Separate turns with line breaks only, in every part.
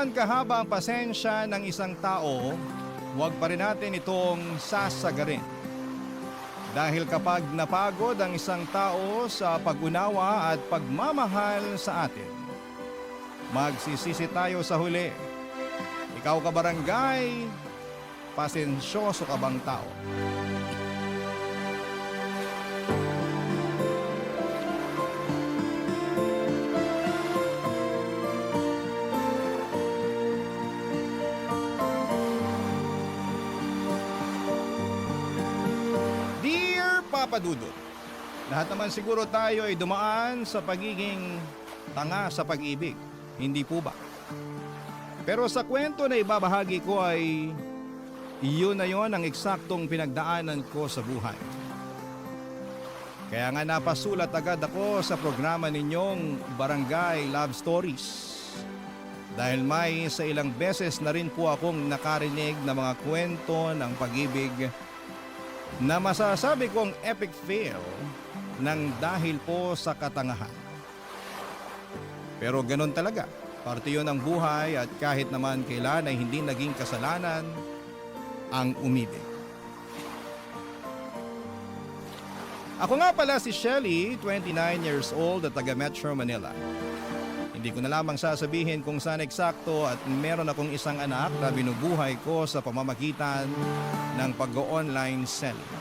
man kahaba ang pasensya ng isang tao, huwag pa rin natin itong sasagarin. Dahil kapag napagod ang isang tao sa pag-unawa at pagmamahal sa atin, magsisisi tayo sa huli. Ikaw ka barangay, pasensyoso ka bang tao? Dear Papa Dudut, lahat naman siguro tayo ay dumaan sa pagiging tanga sa pag-ibig, hindi po ba? Pero sa kwento na ibabahagi ko ay iyon na yon ang eksaktong pinagdaanan ko sa buhay. Kaya nga napasulat agad ako sa programa ninyong Barangay Love Stories. Dahil may sa ilang beses na rin po akong nakarinig na mga kwento ng pag-ibig na masasabi kong epic fail ng dahil po sa katangahan. Pero ganun talaga. Parte yun ng buhay at kahit naman kailan ay hindi naging kasalanan ang umibig. Ako nga pala si Shelly, 29 years old at taga Metro Manila. Hindi ko na lamang sasabihin kung saan eksakto at meron akong isang anak na binubuhay ko sa pamamagitan ng pag-online selling.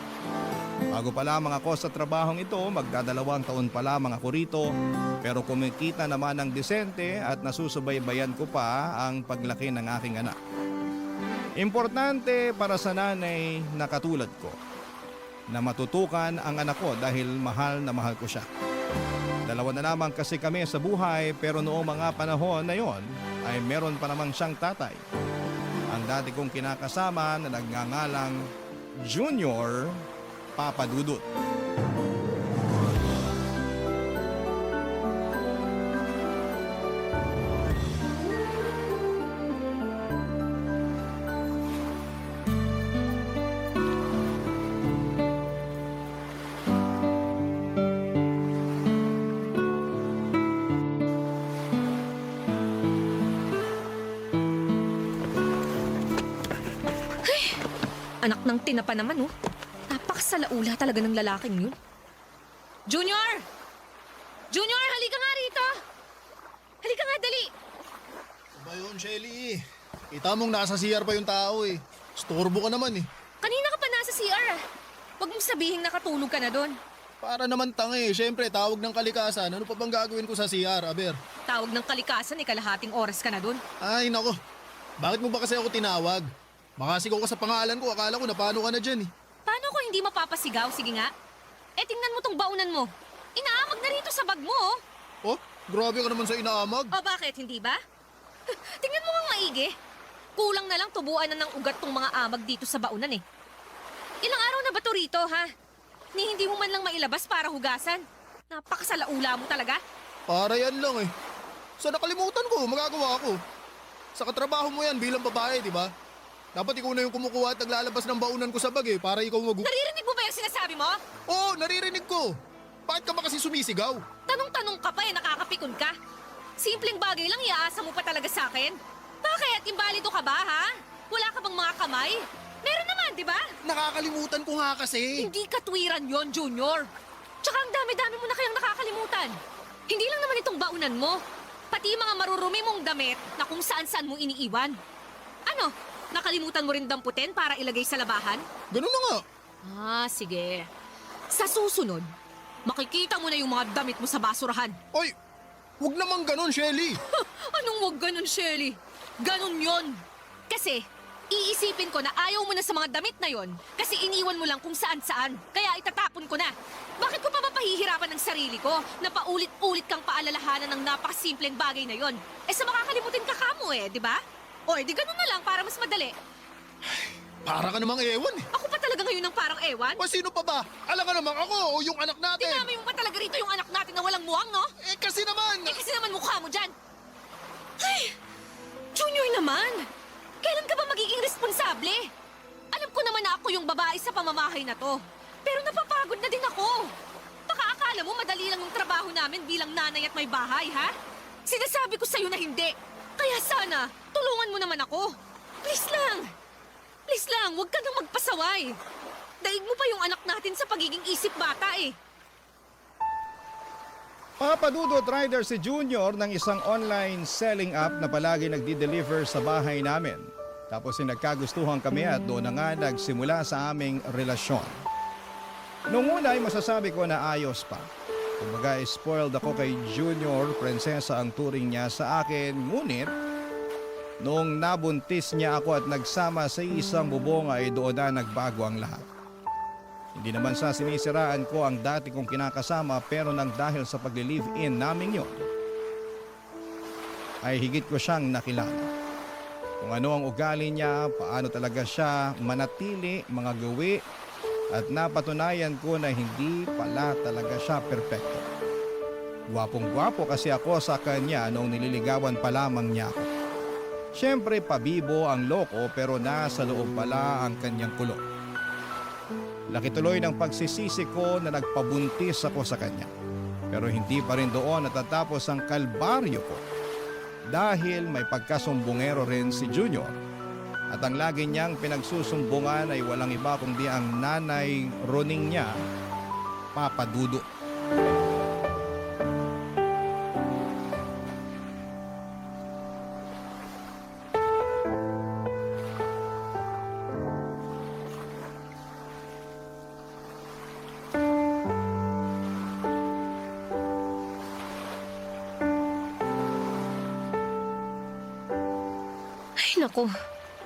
Bago pa lamang ako sa trabahong ito, magdadalawang taon pa lamang ako rito, pero kumikita naman ng disente at nasusubaybayan ko pa ang paglaki ng aking anak. Importante para sa nanay na katulad ko, na matutukan ang anak ko dahil mahal na mahal ko siya. Dalawa na lamang kasi kami sa buhay, pero noong mga panahon na yon ay meron pa namang siyang tatay. Ang dati kong kinakasama na nagngangalang Junior Papa Dudut.
Anak ng tinapa naman, oh. Napakasalaula talaga ng lalaking yun. Junior! Junior, halika nga rito! Halika nga, dali!
Ba yun, Shelly? Kita mong nasa CR pa yung tao eh. Storbo ka naman eh.
Kanina ka pa nasa CR, ah. Huwag mong sabihing nakatulog ka na doon.
Para naman tanga eh. Siyempre, tawag ng kalikasan. Ano pa bang gagawin ko sa CR, Aber?
Tawag ng kalikasan, kalahating oras ka na doon.
Ay, nako. Bakit mo ba kasi ako tinawag? Makasigaw ka sa pangalan ko. Akala ko na paano ka na dyan eh.
Paano ko hindi mapapasigaw? Sige nga. Tingnan mo tong baunan mo. Inaamag na rito sa bag mo, oh.
Oh, grabe ka naman sa inaamag.
O bakit, hindi ba? Tingnan mo nga maigi. Kulang na lang tubuan na ng ugat tong mga amag dito sa baunan eh. Ilang araw na ba to rito, ha? Ni hindi mo man lang mailabas para hugasan. Napakasalaula mo talaga.
Para yan lang eh. Sa nakalimutan ko, magagawa ko. Sa katrabaho mo yan bilang babae, di ba? Dapat ikaw na yung kumukuha at naglalabas ng baunan ko sa bag eh, para ikaw
Naririnig mo ba yung sinasabi mo?
Oo, naririnig ko. Bakit ka ba kasi sumisigaw?
Tanong-tanong ka pa nakakapikon ka. Simpleng bagay lang iaasa mo pa talaga sa akin. Bakit? Imbalido ka ba, ha? Wala ka bang mga kamay? Meron naman, di ba?
Nakakalimutan ko nga kasi.
Hindi katwiran yon, Junior. Tsaka ang dami-dami mo na kayang nakakalimutan. Hindi lang naman itong baunan mo. Pati mga marurumi mong damit na kung saan-saan mo iniiwan. Ano? Nakalimutan mo rin damputin para ilagay sa labahan?
Ganun na nga.
Sige. Sa susunod, makikita mo na yung mga damit mo sa basurahan.
Oy, huwag naman ganun, Shelly.
Anong wag ganun, Shelly? Ganun yon. Kasi, iisipin ko na ayaw mo na sa mga damit na yon kasi iniwan mo lang kung saan-saan. Kaya itatapon ko na. Bakit ko pa mapahihirapan ng sarili ko na paulit-ulit kang paalalahanan ng napakasimpleng bagay na yon? Sa makakalimutin ka kamo di ba? Di ganun na lang para mas madali.
Para ka namang ewan eh.
Ako pa talaga ngayon ng parang ewan?
O sino pa ba? Alam ka namang ako o yung anak natin.
Dinami mo pa talaga rito yung anak natin na walang muwang, no?
Kasi naman.
Kasi naman mukha mo dyan. Ay, Junior naman. Kailan ka ba magiging responsable? Alam ko naman na ako yung babae sa pamamahay na to. Pero napapagod na din ako. Baka akala mo madali lang yung trabaho namin bilang nanay at may bahay, ha? Sinasabi ko sa'yo na hindi. Kaya sana, tulungan mo naman ako. Please lang. Please lang, huwag ka nang magpasaway. Daig mo pa yung anak natin sa pagiging isip bata eh.
Papadudot rider si Junior ng isang online selling app na palagi nagdi-deliver sa bahay namin. Tapos nagkagustuhan kami at doon na nga nagsimula sa aming relasyon. Noong una ay masasabi ko na ayos pa. Kumbaga spoiled ako kay Junior, prinsesa ang turing niya sa akin. Ngunit, noong nabuntis niya ako at nagsama sa isang bubong ay doon na nagbago ang lahat. Hindi naman sa sinisiraan ko ang dati kong kinakasama pero nang dahil sa pagli-live-in namin yon, ay higit ko siyang nakilala. Kung ano ang ugali niya, paano talaga siya manatili, mga gawi, at napatunayan ko na hindi pala talaga siya perpekto. Gwapong-gwapo kasi ako sa kanya noong nililigawan pa lamang niya ako. Siyempre pabibo ang loko pero nasa loob pala ang kanyang kulong. Laki tuloy ng pagsisisi ko na nagpabuntis ako sa kanya. Pero hindi pa rin doon natatapos ang kalbaryo ko. Dahil may pagkasumbongero rin si Junior. At ang lagi niyang pinagsusumbungan ay walang iba kundi ang nanay Roning niya, Papa Dudu.
Ay nako,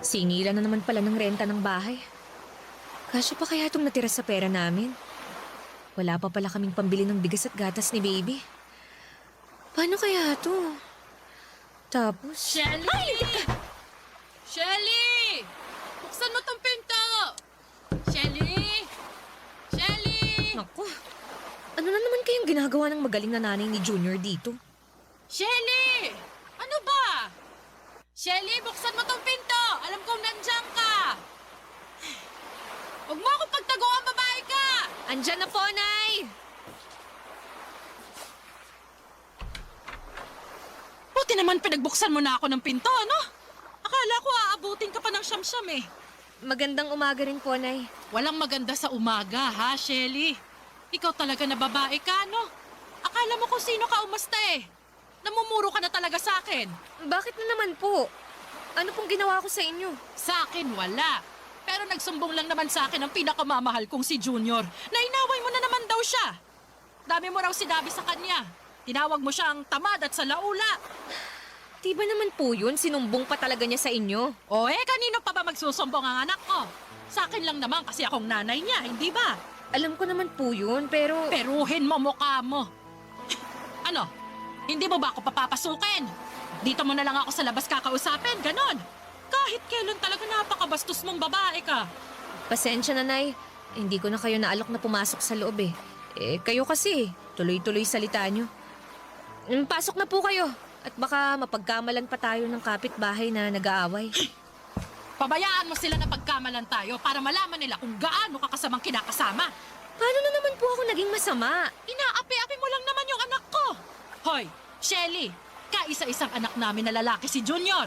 singilan na naman pala ng renta ng bahay. Kasya pa kaya itong natira sa pera namin? Wala pa pala kaming pambili ng bigas at gatas ni baby. Paano kaya to? Tapos...
Shelly!
Ay, teka!
Shelly! Buksan mo tong pinto! Shelly! Shelly!
Naku, ano na naman kayang ginagawa ng magaling na nanay ni Junior dito?
Shelly! Ano ba? Shelly, buksan mo tong pinto! Alam kong nandiyan ka! Huwag mo akong pagtaguan, babae ka!
Andyan na po, Nay!
Buti naman pinagbuksan mo na ako ng pinto, ano? Akala ko aabutin ka pa ng siyam-siyam eh.
Magandang umaga rin po, Nay.
Walang maganda sa umaga, ha, Shelly? Ikaw talaga na babae ka, no? Akala mo kung sino ka umasta eh. Namumuro ka na talaga sa akin.
Bakit na naman po? Ano pong ginawa ko sa inyo?
Sa akin, wala. Pero nagsumbong lang naman sa akin ang pinakamamahal kong si Junior. Nainaway mo na naman daw siya. Dami mo raw sinabi sa kanya. Tinawag mo siyang tamad at salaula.
Di ba naman po yun? Sinumbong pa talaga niya sa inyo.
O kanino pa ba magsusumbong ang anak ko? Sa akin lang naman kasi akong nanay niya, hindi ba?
Alam ko naman po yun, pero...
Peruhin mo mukha mo. Ano? Hindi mo ba ako papapasukin? Dito mo na lang ako sa labas kakausapin, ganon. Kahit kailan talaga napakabastos mong babae ka.
Pasensya na, Nay. Hindi ko na kayo naalok na pumasok sa loob eh. Kayo kasi, tuloy-tuloy salita nyo. Pasok na po kayo. At baka mapagkamalan pa tayo ng kapitbahay na nag-aaway.
Pabayaan mo sila na pagkamalan tayo para malaman nila kung gaano ka kasamang kinakasama.
Paano na naman po ako naging masama?
Inaapi-api mo lang naman yung anak ko. Hoy, Shelly, kaisa-isang anak namin na lalaki si Junior.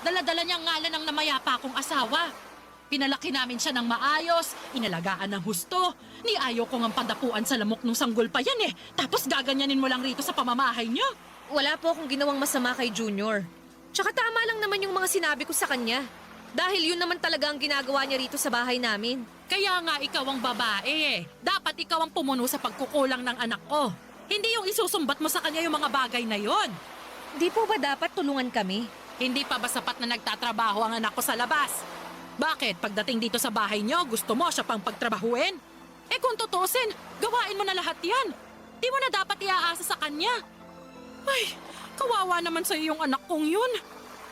Dala-dala niyang ngalan ng namayapa akong asawa. Pinalaki namin siya ng maayos, inalagaan ng husto. Ni ayaw ko ng padapuan sa lamok ng sanggol pa yan eh. Tapos gaganyanin mo lang rito sa pamamahay niyo.
Wala po akong ginawang masama kay Junior. Tsaka tama lang naman yung mga sinabi ko sa kanya. Dahil yun naman talaga ang ginagawa niya rito sa bahay namin.
Kaya nga ikaw ang babae eh. Dapat ikaw ang pumuno sa pagkukulang ng anak ko. Hindi yung isusumbat mo sa kanya yung mga bagay na yon.
Di po ba dapat tulungan kami?
Hindi pa ba sapat na nagtatrabaho ang anak ko sa labas? Bakit? Pagdating dito sa bahay niyo, gusto mo siya pang pagtrabahuin? Kung tutusin, gawain mo na lahat yan. Di mo na dapat iaasa sa kanya. Ay, kawawa naman sa yung anak kong yun.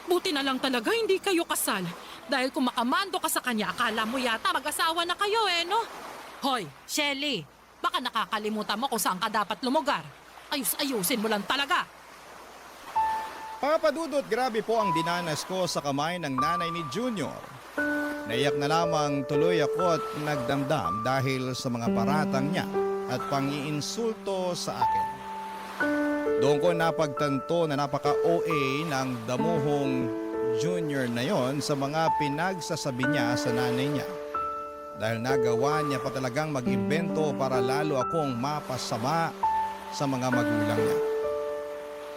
Buti na lang talaga hindi kayo kasal. Dahil kung makamando ka sa kanya, akala mo yata mag-asawa na kayo no? Hoy, Shelly, baka nakakalimutan mo kung saan ka dapat lumugar. Ayus-ayusin mo lang talaga.
Papadudot, grabe po ang dinanas ko sa kamay ng nanay ni Junior. Naiyak na lamang tuloy ako at nagdamdam dahil sa mga paratang niya at pang-iinsulto sa akin. Doon ko napagtanto na napaka-OA ng damuhong junior na yon sa mga pinagsasabi niya sa nanay niya. Dahil nagawa niya pa talagang mag-imbento para lalo akong mapasama sa mga magulang niya.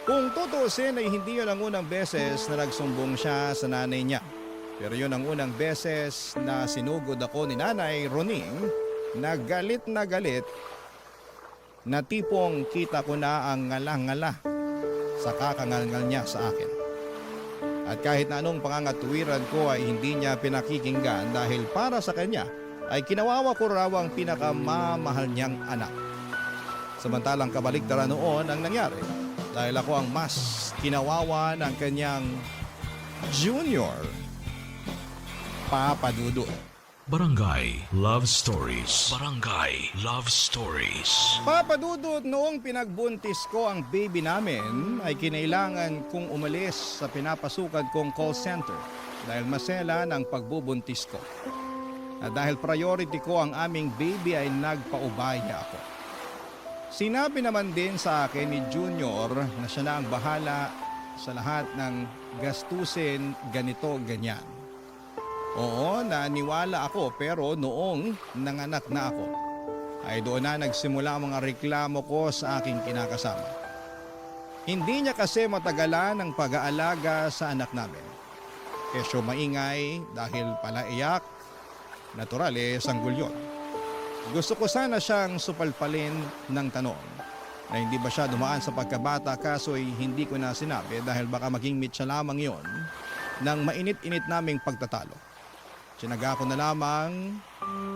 Kung tutuusin ay hindi yun ang unang beses na nagsumbong siya sa nanay niya. Pero yun ang unang beses na sinugod ako ni Nanay Roning na galit na tipong kita ko na ang ngala-ngala sa kakangalngal niya sa akin. At kahit na anong pangangatuwiran ko ay hindi niya pinakikinggan dahil para sa kanya ay kinawawa ko raw ang pinakamamahal niyang anak. Samantalang kabaligtaran noon ang nangyari dahil ako ang mas kinawawa ng kanyang junior, Papa Dudut.
Barangay Love Stories. Barangay Love Stories.
Papa Dudut, noong pinagbuntis ko ang baby namin ay kinailangan kong umalis sa pinapasukan kong call center dahil masela ng pagbubuntis ko. At dahil priority ko ang aming baby ay nagpaubaya ako. Sinabi naman din sa akin ni Junior na siya na ang bahala sa lahat ng gastusin ganito ganyan. Oo, naniwala ako pero noong nanganak na ako ay doon na nagsimula ang mga reklamo ko sa aking kinakasama. Hindi niya kasi matagalan ang pag-aalaga sa anak namin. Kesyo maingay dahil pala iyak, natural sanggol yun. Gusto ko sana siyang supalpalin ng tanong na hindi ba siya dumaan sa pagkabata kaso ay hindi ko na sinabi dahil baka maging mitsa lamang yon ng mainit-init naming pagtatalo. Sinaga ko na lamang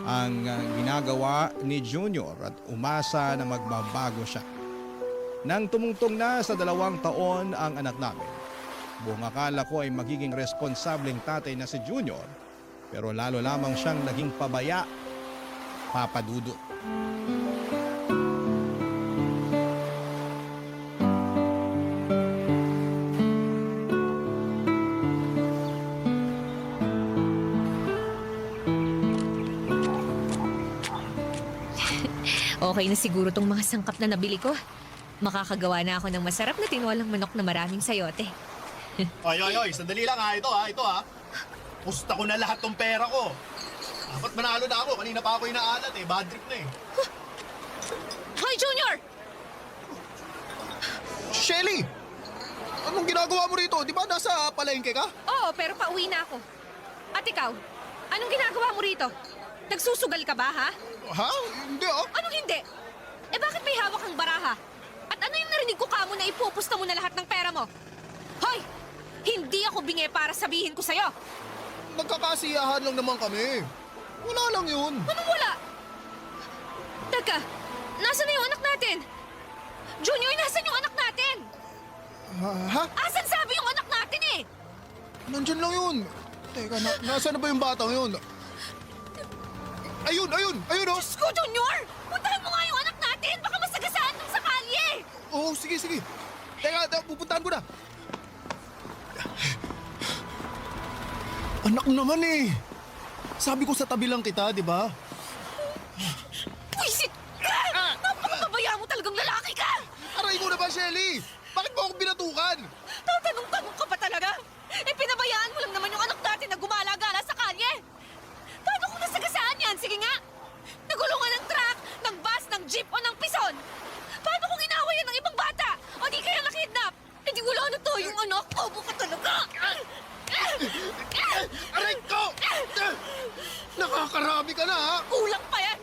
ang ginagawa ni Junior at umasa na magbabago siya. Nang tumungtong na sa 2 taon ang anak namin, buong akala ko ay magiging responsableng tatay na si Junior pero lalo lamang siyang naging pabaya, Papa Dudut.
Okay na siguro tong mga sangkap na nabili ko. Makakagawa na ako ng masarap na tinolang manok na maraming sayote.
Oy, sandali lang ha. Ito ha. Pusta ko na lahat ng pera ko. Dapat manalo na ako. Kanina pa ako inaalat bad trip na
Hoy, Junior!
Shelly! Anong ginagawa mo rito? Di ba nasa palengke ka?
Oo, pero pauwi na ako. At ikaw, anong ginagawa mo rito? Nagsusugal ka ba, ha?
Ha? Hindi
Anong hindi? Eh bakit may hawak kang baraha? At ano yung narinig ko kamo na ipupusta mo na lahat ng pera mo? Hoy! Hindi ako bingi para sabihin ko sa'yo!
Nagkakasiyahan lang naman kami. Wala lang yun.
Anong wala? Teka, nasan na yung anak natin? Junior, nasan yung anak natin?
Ha?
Asan sabi yung anak natin
Nandyan lang yun. Teka, nasaan na ba yung batang yun? Ayun
Diyos ko, Junior! Puntahan mo nga yung anak natin! Baka masagasaan ng sa kalye!
Oo, sige. Teka, pupuntahan ko na. Anak naman Sabi ko sa tabi lang kita, di ba?
Pwisit ka! Napakababaya mo talagang lalaki ka!
Aray ko na ba, Shelly? Bakit mo ako binatukan?
Tatanong-tanong ka pa talaga? Eh, pinabayaan mo lang naman yung anak natin na gumala-gala sa kalye! Paano kung nasagasaan yan? Sige nga! Nagulungan ng truck, ng bus, ng jeep o ng pison! Paano kung inaway yan ng ibang bata? O di kaya nakidnap? Eh di wala na to yung anak! Obo ka talaga!
Aray ko! Nakakarami ka na, ha?
Kulang pa yan!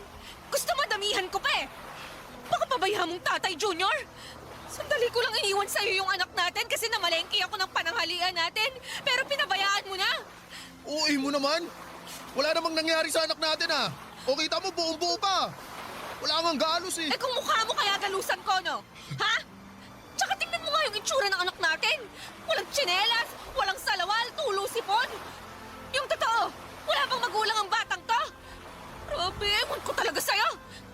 Gusto mo damihan ko pa Baka pabayaan mong tatay, Junior! Sandali ko lang iniwan sa'yo yung anak natin kasi namalengke ako ng pananghalian natin. Pero pinabayaan mo na.
Uy mo naman. Wala namang nangyari sa anak natin, ha? O kita mo, buong-buo pa. Wala kang galos,
Eh kung mukha mo kaya galusan ko, no? Ha? Tsaka tingnan mo nga yung itsura ng anak natin. Walang tsinelas, walang salawal, tulo sipon. Yung totoo, wala bang magulang ang batang to? Grabe, ewan ko talaga sa'yo.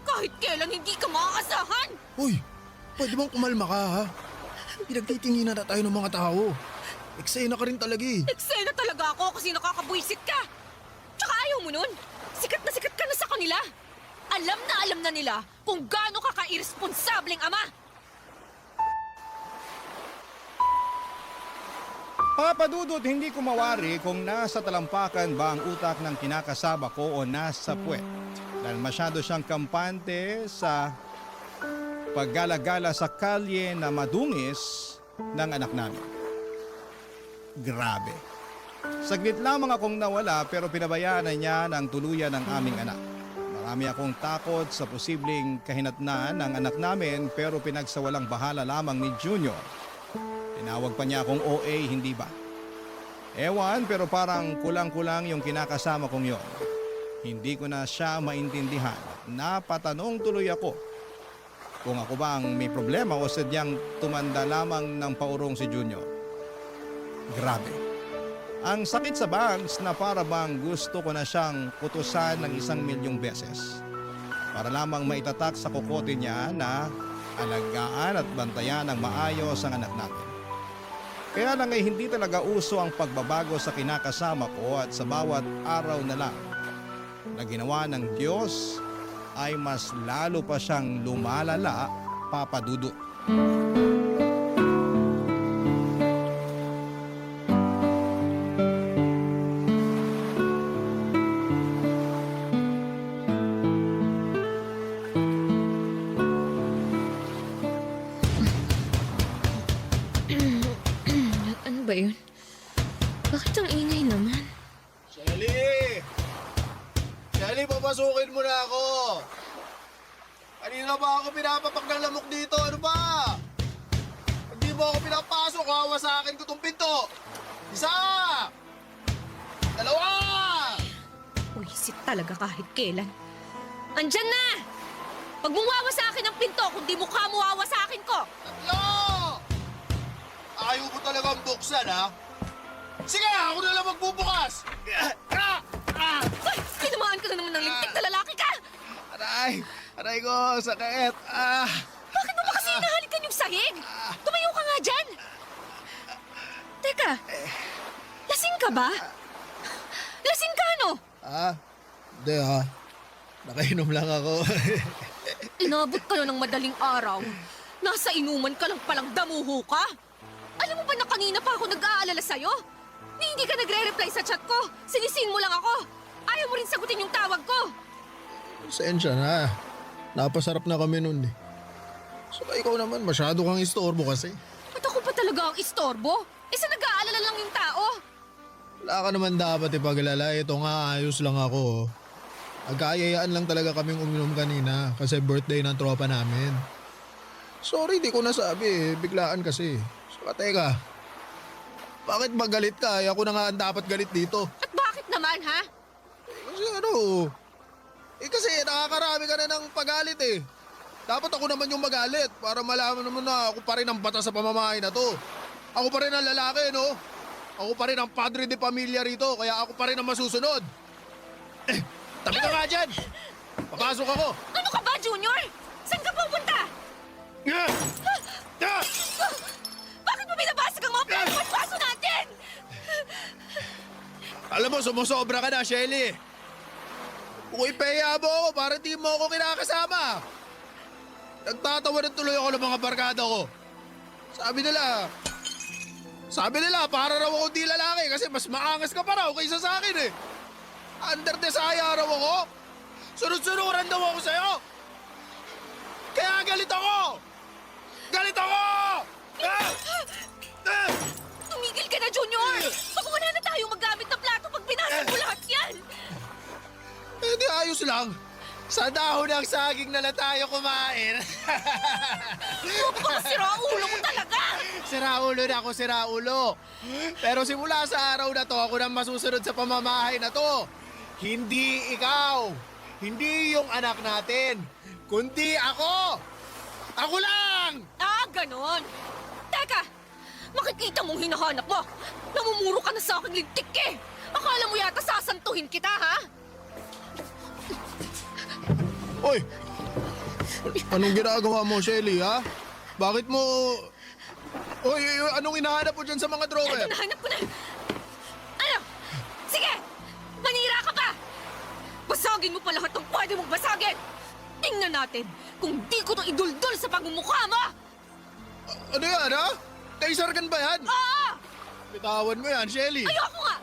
Kahit kailan hindi ka makakasahan.
Uy, pwede bang kumalma ka, ha? Pinagtitinginan na tayo ng mga tao. Eksena ka rin talaga
Eksena talaga ako kasi nakakabuisit ka. Tsaka ayaw mo nun. Sikat ka na sa kanila. Alam na nila kung gaano ka ka-irresponsableng ama.
Mga padudot, hindi ko mawari kung nasa talampakan ba ang utak ng kinakasama ko o nasa puwet. Dahil masyado siyang kampante sa paggala-gala sa kalye na madungis ng anak namin. Grabe. Saglit lamang akong nawala pero pinabayaan na niya ng tuluyan ng aming anak. Marami akong takot sa posibleng kahinatnan ng anak namin pero pinagsawalang bahala lamang ni Junior. Tinawag pa niya akong OA, hindi ba? Ewan, pero parang kulang-kulang yung kinakasama kong yon. Hindi ko na siya maintindihan. Napatanong tuloy ako kung ako ba ang may problema o sadyang tumanda lamang ng paurong si Junior. Grabe. Ang sakit sa bangs na para bang gusto ko na siyang kutusan ng 1,000,000 beses. Para lamang maitatak sa kokote niya na alagaan at bantayan ng maayos ang anak natin. Kaya lang ay hindi talaga uso ang pagbabago sa kinakasama ko at sa bawat araw na lang na ginawa ng Diyos ay mas lalo pa siyang lumalala, Papa Dudut.
Ano ba yun? Bakit ang ingay naman?
Shelly! Shelly, papasukin mo na ako! Kanina ba ako pinapapak ng lamok dito? Ano ba? Pag di mo ako pinapasok, hawa sa akin ko tong pinto! Isa! Dalawa!
Uwisit talaga kahit kailan. Andyan na! Pag muwawa sa akin ang pinto, kung di mukha muwawa sa akin ko!
Tatlo! Ayaw mo talagang buksan, ha? Sige, ako na lang magbubukas!
Ay! Tinamaan ka na naman ng lintik na lalaki ka!
Aray! Aray ko, sakit!
Bakit mo ba kasi hinahalikan yung sahig? Tumayo ka nga dyan! Teka, lasing ka ba? Lasing ka, no?
Hindi, ha? Nakainom lang ako.
Inabot ka na ng madaling araw. Nasa inuman ka lang palang damuho ka. Alam mo ba na kanina pa ako nag-aalala sa'yo? Ni hindi ka nagre-reply sa chat ko. Sinisin mo lang ako. Ayaw mo rin sagutin yung tawag ko.
Sensya na. Napasarap na kami nun, eh. Saka ikaw naman, masyado kang istorbo kasi.
At ako pa talaga ang istorbo? Isa nag-aalala lang yung tao.
Wala ka naman dapat ipaglala. Ito nga, ayos lang ako. Agkayayaan lang talaga kaming uminom kanina kasi birthday ng tropa namin. Sorry, di ko nasabi eh. Biglaan kasi. Saka teka, bakit ba galit ka? Ako na nga ang dapat galit dito.
At bakit naman, ha?
Kasi ano, kasi nakakarami ka na ng pagalit eh. Dapat ako naman yung magalit para malaman naman na ako pa rin ang bata sa pamamahay na to. Ako pa rin ang lalaki, no? Ako pa rin ang padre de pamilya rito, kaya ako pa rin ang masusunod. Tabi ka nga dyan! Papasok ako!
Ano ka ba, Junior? Saan ka pupunta? Bakit mo binabasag ang mga pinagpaspaso natin?
Alam mo, sumusobra ka na, Shelly. Kung ipeya mo ako, parang di mo ako kinakasama. Nagtatawa na tuloy ako ng mga barkada ko. Sabi nila, para raw ako di lalaki kasi mas maangas ka pa raw kaysa sa akin eh. Under desire raw ako. Sunod-sunuran daw ako sa'yo. Kaya galit ako! Galit ako!
Tumigil ka na, Junior! Pag-una na tayo maggamit ng plato pag binasag mo lahat yan!
Eh di ayos lang. Sa dahon ng saging na lang tayo kumain.
Baka sira-ulo mo talaga!
Siraulo na ako, siraulo. Pero simula sa araw na to, ako nang masusunod sa pamamahay na to. Hindi ikaw. Hindi yung anak natin. Kundi ako. Ako lang!
Ah, ganon! Teka! Makikita mong hinahanap mo! Namumuro ka na sa aking lintik eh! Akala mo yata sasantuhin kita, ha?
Hoy! Anong ginagawa mo, Shelly, ha? Bakit mo... Hoy, anong hinahanap mo dyan sa mga drawer?
Ito, nahanap ko na! Ano? Sige! Manira ka pa! Basagin mo pa lahat ng pwede mong basagin! Tingnan natin kung di ko to iduldul sa pagmumukha mo!
Ano yan, ha? Kaisargan ba yan?
Oo!
Bitawan mo yan, Shelly.
Ayoko nga!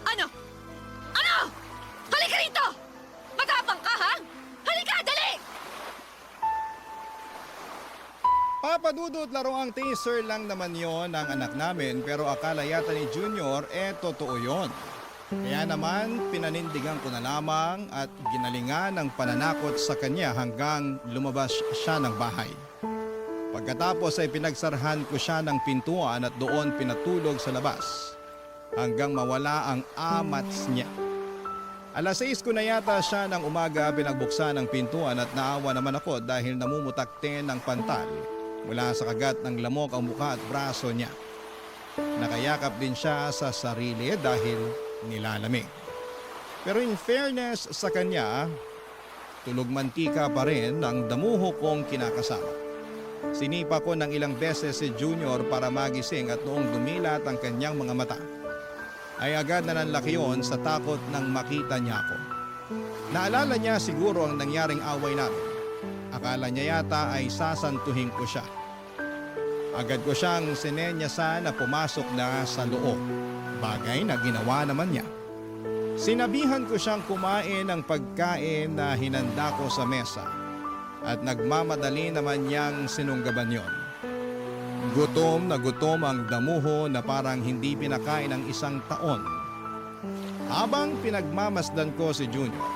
Ano? Ano? Halika rito! Matapang ka, ha? Halika, dali!
Papa Dudut, laruang teaser lang naman yon ng anak namin pero akala yata ni Junior totoo yon. Kaya naman pinanindigan ko na lamang at ginalingan ng pananakot sa kanya hanggang lumabas siya ng bahay. Pagkatapos ay pinagsarhan ko siya ng pintuan at doon pinatulog sa labas hanggang mawala ang amats niya. Alas 6 ko na yata siya ng umaga pinagbuksan ng pintuan at naawa naman ako dahil namumutakte ng pantal mula sa kagat ng lamok ang mukha at braso niya. Nakayakap din siya sa sarili dahil nilalamig. Pero in fairness sa kanya, tulog mantika pa rin ang damuho kong kinakasama. Sinipa ko ng ilang beses si Junior para magising at noong dumilat ang kanyang mga mata, ay agad na nanlaki yun sa takot nang makita niya ako. Naalala niya siguro ang nangyaring away namin. Akala niya yata ay sasantuhin ko siya. Agad ko siyang sinenyasan na pumasok na sa loob, bagay na ginawa naman niya. Sinabihan ko siyang kumain ng pagkain na hinanda ko sa mesa at nagmamadali naman niyang sinunggaban yon. Gutom na gutom ang damuho na parang hindi pinakain ng 1 taon. Habang pinagmamasdan ko si Junior,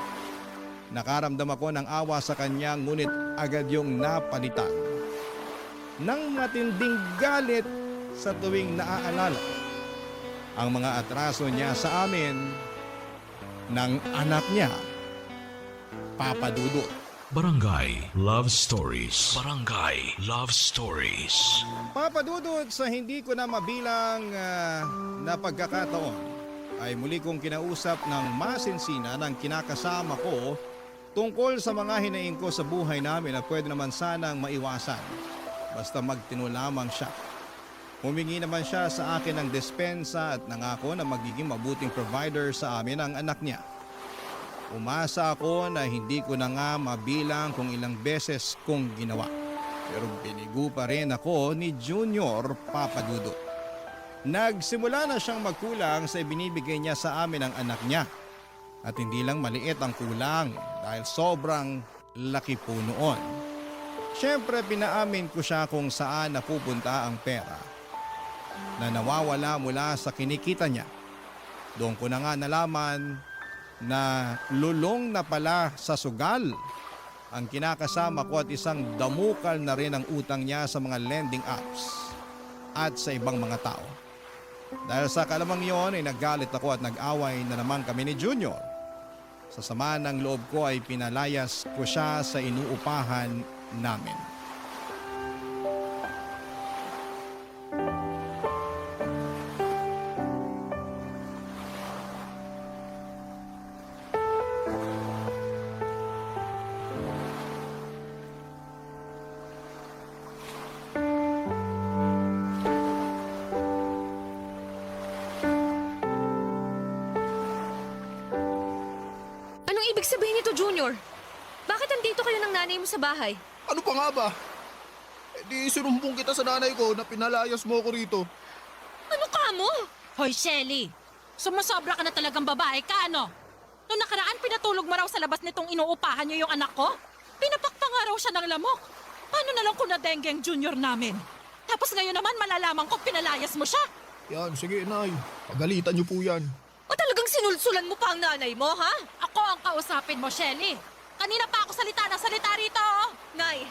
nakaramdam ako ng awa sa kanya ngunit agad yung napalitan ng matinding galit sa tuwing naaalala ang mga atraso niya sa amin ng anak niya, Papa Dudut.
Barangay Love Stories. Barangay Love Stories.
Papa Dudut, sa hindi ko na mabilang na pagkakataon, ay muli kong kinausap ng masinsina ng kinakasama ko tungkol sa mga hinaing ko sa buhay namin na pwede naman sanang maiwasan. Basta magtino lamang siya. Humingi naman siya sa akin ng despensa at nangako na magiging mabuting provider sa amin ang anak niya. Umasa ako na hindi ko na nga mabilang kung ilang beses kong ginawa. Pero binigo pa rin ako ni Junior, Papa Dudut. Nagsimula na siyang magkulang sa ibinibigay niya sa amin ang anak niya. At hindi lang maliit ang kulang dahil sobrang laki po noon. Siyempre pinaamin ko siya kung saan napupunta ang pera na nawawala mula sa kinikita niya. Doon ko na nga nalaman na lulong na pala sa sugal ang kinakasama ko at isang damukal na rin ang utang niya sa mga lending apps at sa ibang mga tao. Dahil sa kalamang yon ay naggalit ako at nag-away na naman kami ni Junior. Sa sama ng loob ko ay pinalayas ko siya sa inuupahan namin.
Anong ibig sabihin nito, Junior? Bakit andito kayo ng nanay mo sa bahay?
Ano pa nga ba? Di sinumbong kita sa nanay ko na pinalayas mo ako rito.
Ano ka mo?
Hoy, Shelly! Sumusobra ka na talagang babae ka, ano? Noong nakaraan, pinatulog mo raw sa labas nitong inuupahan niyo yung anak ko? Pinapakpa nga raw siya ng lamok. Paano na lang kung na-dengue ang junior namin? Tapos ngayon naman malalaman ko pinalayas mo siya.
Yan, sige, Nay. Pagalitan niyo po yan.
O talagang sinulsulan mo pa ang nanay mo, ha?
Ako ang kausapin mo, Shelly. Kanina pa ako salita ng salita rito. Oh.
Nay,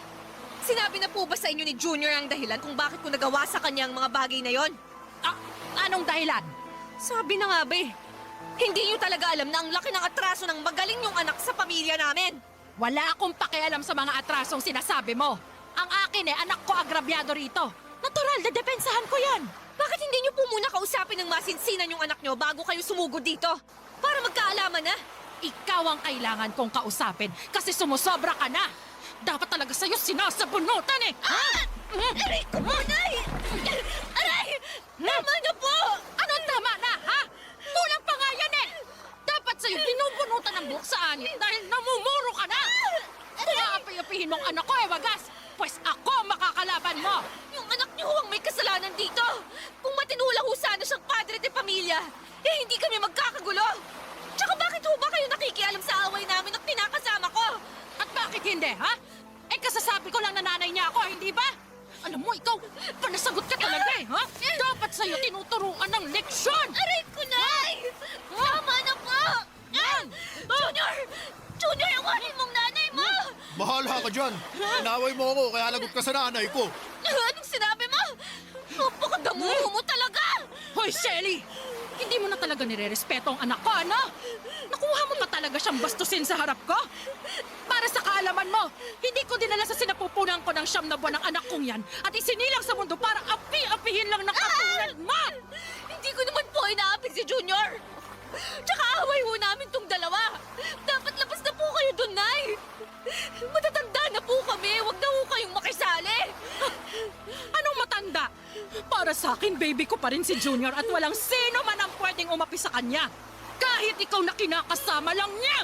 sinabi na po ba sa inyo ni Junior ang dahilan kung bakit ko nagawa sa kanya ang mga bagay na yon?
Ah, anong dahilan?
Sabi na nga ba eh, hindi niyo talaga alam na ang laki ng atraso ng magaling yung anak sa pamilya namin.
Wala akong pakialam sa mga atrasong sinasabi mo. Ang akin anak ko agrabyado rito. Natural, dedepensahan ko yan.
Bakit hindi niyo po muna kausapin ng masinsinan yung anak niyo bago kayo sumugod dito? Para magkaalaman na.
Ikaw ang kailangan kong kausapin kasi sumusobra ka na. Dapat talaga sa'yo sinasabunutan eh.
Aray ko po, Nay! Aray! Tama na po!
Anong tama na, ha? Kulang pa nga yan eh. Dapat sa'yo binubunutan ng buhok sa anit dahil namumuro ka na. Kung aapi-apihin mong anak ko wagas, pues ako makakalaban mo.
Yung anak niyo ang may kasalanan dito. Kung tinulang ho sana siyang padre de pamilya, eh hindi kami magkakagulo. Tsaka bakit ho ba kayo nakikialam sa away namin at pinakasama ko?
At bakit hindi, ha? Eh, kasasabi ko lang na nanay niya ako, hindi ba? Alam mo, ikaw, panasagot ka talaga eh, ha? Dapat sa'yo tinuturuan ng leksyon!
Aray ko, Nay! Tama na po!
Yan!
Junior! Junior, awanin mong nanay mo!
Bahala ka dyan. Inaway mo ako kaya lagot ka sa nanay ko.
Anong sinabi mo? Napakadamuho mo talaga!
Hoy, Shelly! Hindi mo na talaga nire-respeto ang anak ko, ano? Nakuha mo pa talaga siyang bastusin sa harap ko? Para sa kaalaman mo, hindi ko dinala sa sinapupunan ko ng 9 na buwan ng anak kong yan at isinilang sa mundo para api-apihin lang ng katulad mo!
Hindi ko naman po inaapit si Junior! Tsaka away ho namin tong dalawa! Dapat labas na po kayo dun, Nay! Matatanda na po kami! Huwag na ho kayong makisali!
Anong matanda? Para sa akin, baby ko pa rin si Junior at walang sino man ang pwedeng umapi sa kanya. Kahit ikaw na kinakasama lang niya!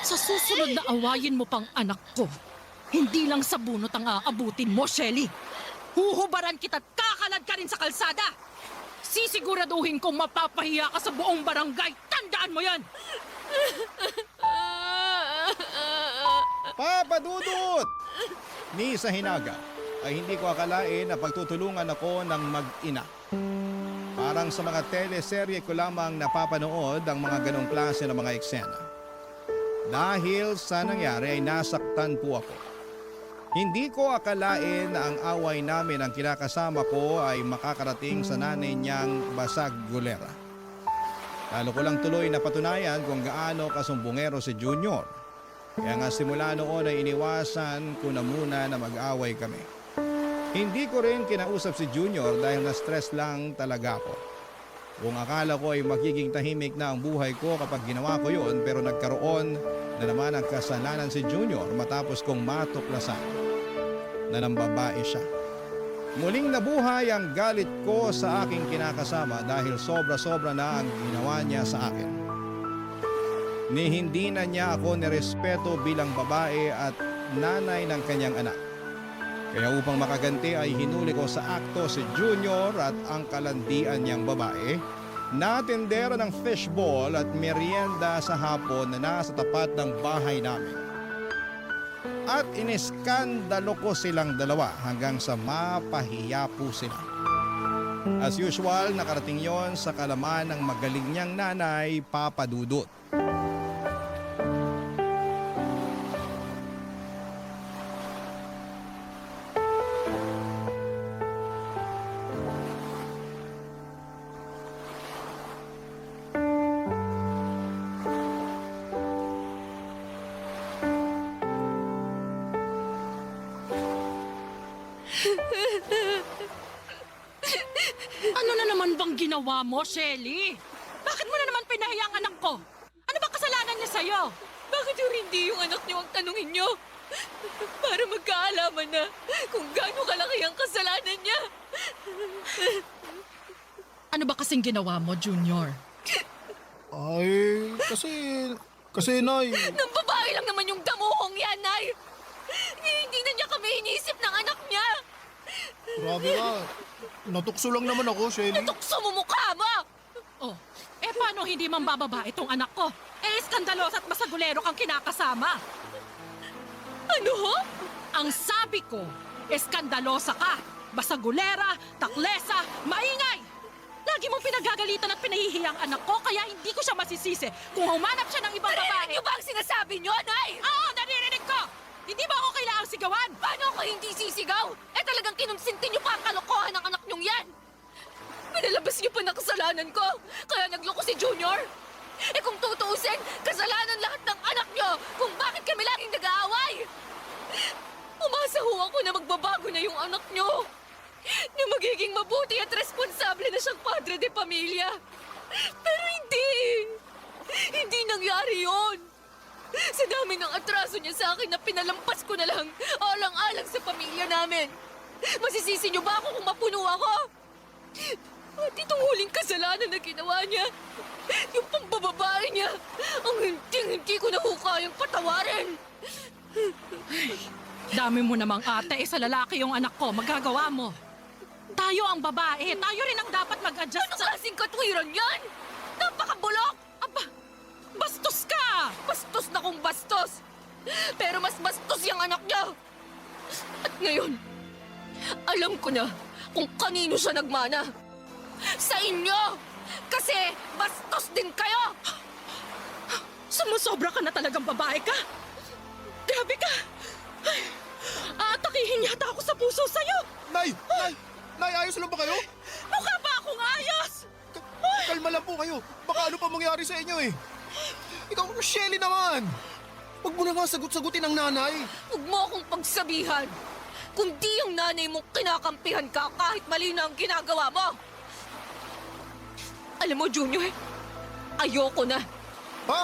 Sa susunod na awayin mo pang anak ko, hindi lang sa bunot ang aabutin mo, Shelly. Huhubaran kita't kakalad ka rin sa kalsada. Sisiguraduhin kong mapapahiya ka sa buong barangay. Tandaan mo yan!
Papa Dudut! Ni sa hinaga ay hindi ko akalain na pagtutulungan ako ng mag-ina. Parang sa mga teleserye ko lamang napapanood ang mga ganong klase ng mga eksena. Dahil sa nangyari ay nasaktan po ako. Hindi ko akalain na ang away namin ang kinakasama ko ay makakarating sa nanay niyang basag gulera. Lalo ko lang tuloy na patunayan kung gaano kasumbongero si Junior. Kaya nga simula noon ay iniwasan ko na muna na mag-away kami. Hindi ko rin kinausap si Junior dahil na-stress lang talaga ako. Kung akala ko ay magiging tahimik na ang buhay ko kapag ginawa ko yun, pero nagkaroon na naman ang kasalanan si Junior matapos kong matuklasan na ng babae siya. Muling nabuhay ang galit ko sa aking kinakasama dahil sobra-sobra na ang ginawa niya sa akin. Ni hindi na niya ako nirespeto bilang babae at nanay ng kanyang anak. Kaya upang makaganti ay hinuli ko sa akto si Junior at ang kalandian niyang babae na tendera ng fishball at merienda sa hapon na nasa tapat ng bahay namin. At iniskandalo ko silang dalawa hanggang sa mapahiya po sila. As usual, nakarating yon sa kalaman ng magaling niyang nanay, Papa Dudut.
Ano na naman bang ginawa mo, Shelly? Bakit mo na naman pinahiya ang anak ko? Ano ba kasalanan niya sa'yo?
Bakit yung hindi yung anak niyo ang tanungin niyo? Para magkaalaman na kung gaano kalaki ang kasalanan niya.
Ano ba kasing ginawa mo, Junior?
Ay, kasi Nay,
Nang babae lang naman yung damuhong yan, Nay. Hindi na niya kami iniisip ng anak niya.
grabe ka. Natukso lang naman ako, Shelly.
Tukso mo mukha mo!
Oh, paano hindi man bababa itong anak ko? Eskandalos at masagulero kang kinakasama.
Ano ho?
Ang sabi ko, eskandalosa ka, basagulera, taklesa, maingay! Lagi mong pinagagalitan at pinahihiya ang anak ko, kaya hindi ko siya masisisi kung humanap siya ng ibang
Narinig
babae.
niyo ba ang sinasabi niyo, Nay?
Oo, naririnig ko! Hindi ba ako kailangang sigawan?
Paano ako hindi sisigaw? Talagang kinonsinti niyo pa ang kalokohan ng anak niyong yan. Pinalabas niyo pa na kasalanan ko, kaya nagloko si Junior. Kung tutuusin, kasalanan lahat ng anak niyo kung bakit kami laging nag-aaway. Umasa ho ako na magbabago na yung anak niyo. Na magiging mabuti at responsable na siyang padre de pamilya. Pero hindi. Hindi nangyari yon. Sa dami ng atraso niya sa akin na pinalampas ko na lang alang-alang sa pamilya namin. Masisisi niyo ba ako kung mapuno ako? At itong huling kasalanan na ginawa niya, yung pambababae niya, ang hindi ko na ho kayang patawarin.
Dami mo namang ate, sa lalaki yung anak ko, magagawa mo. Tayo ang babae, tayo rin ang dapat mag-adjust
Ano
sa...
klaseng katwiran yan? Napakabulok!
Aba, bastos ka!
Bastos na kung bastos! Pero mas bastos yung anak niya! At ngayon, alam ko na kung kanino siya nagmana. Sa inyo! Kasi bastos din kayo!
Sumusobra ka na talagang babae ka! Grabe ka! Ay, aatakihin yata ako sa puso sa'yo!
Nay! Nay! Nay, ayos lang ba kayo?
Mukha ba akong ayos?
Kalma lang po kayo. Baka ano pa mangyari sa inyo eh. Ikaw, Shelly naman! Huwag mo na nga sagot-sagutin ang nanay.
Huwag mo akong pagsabihan. Kundi yung nanay mo kinakampihan ka kahit mali na ang ginagawa mo. Alam mo, Junior, ayoko na.
Ha?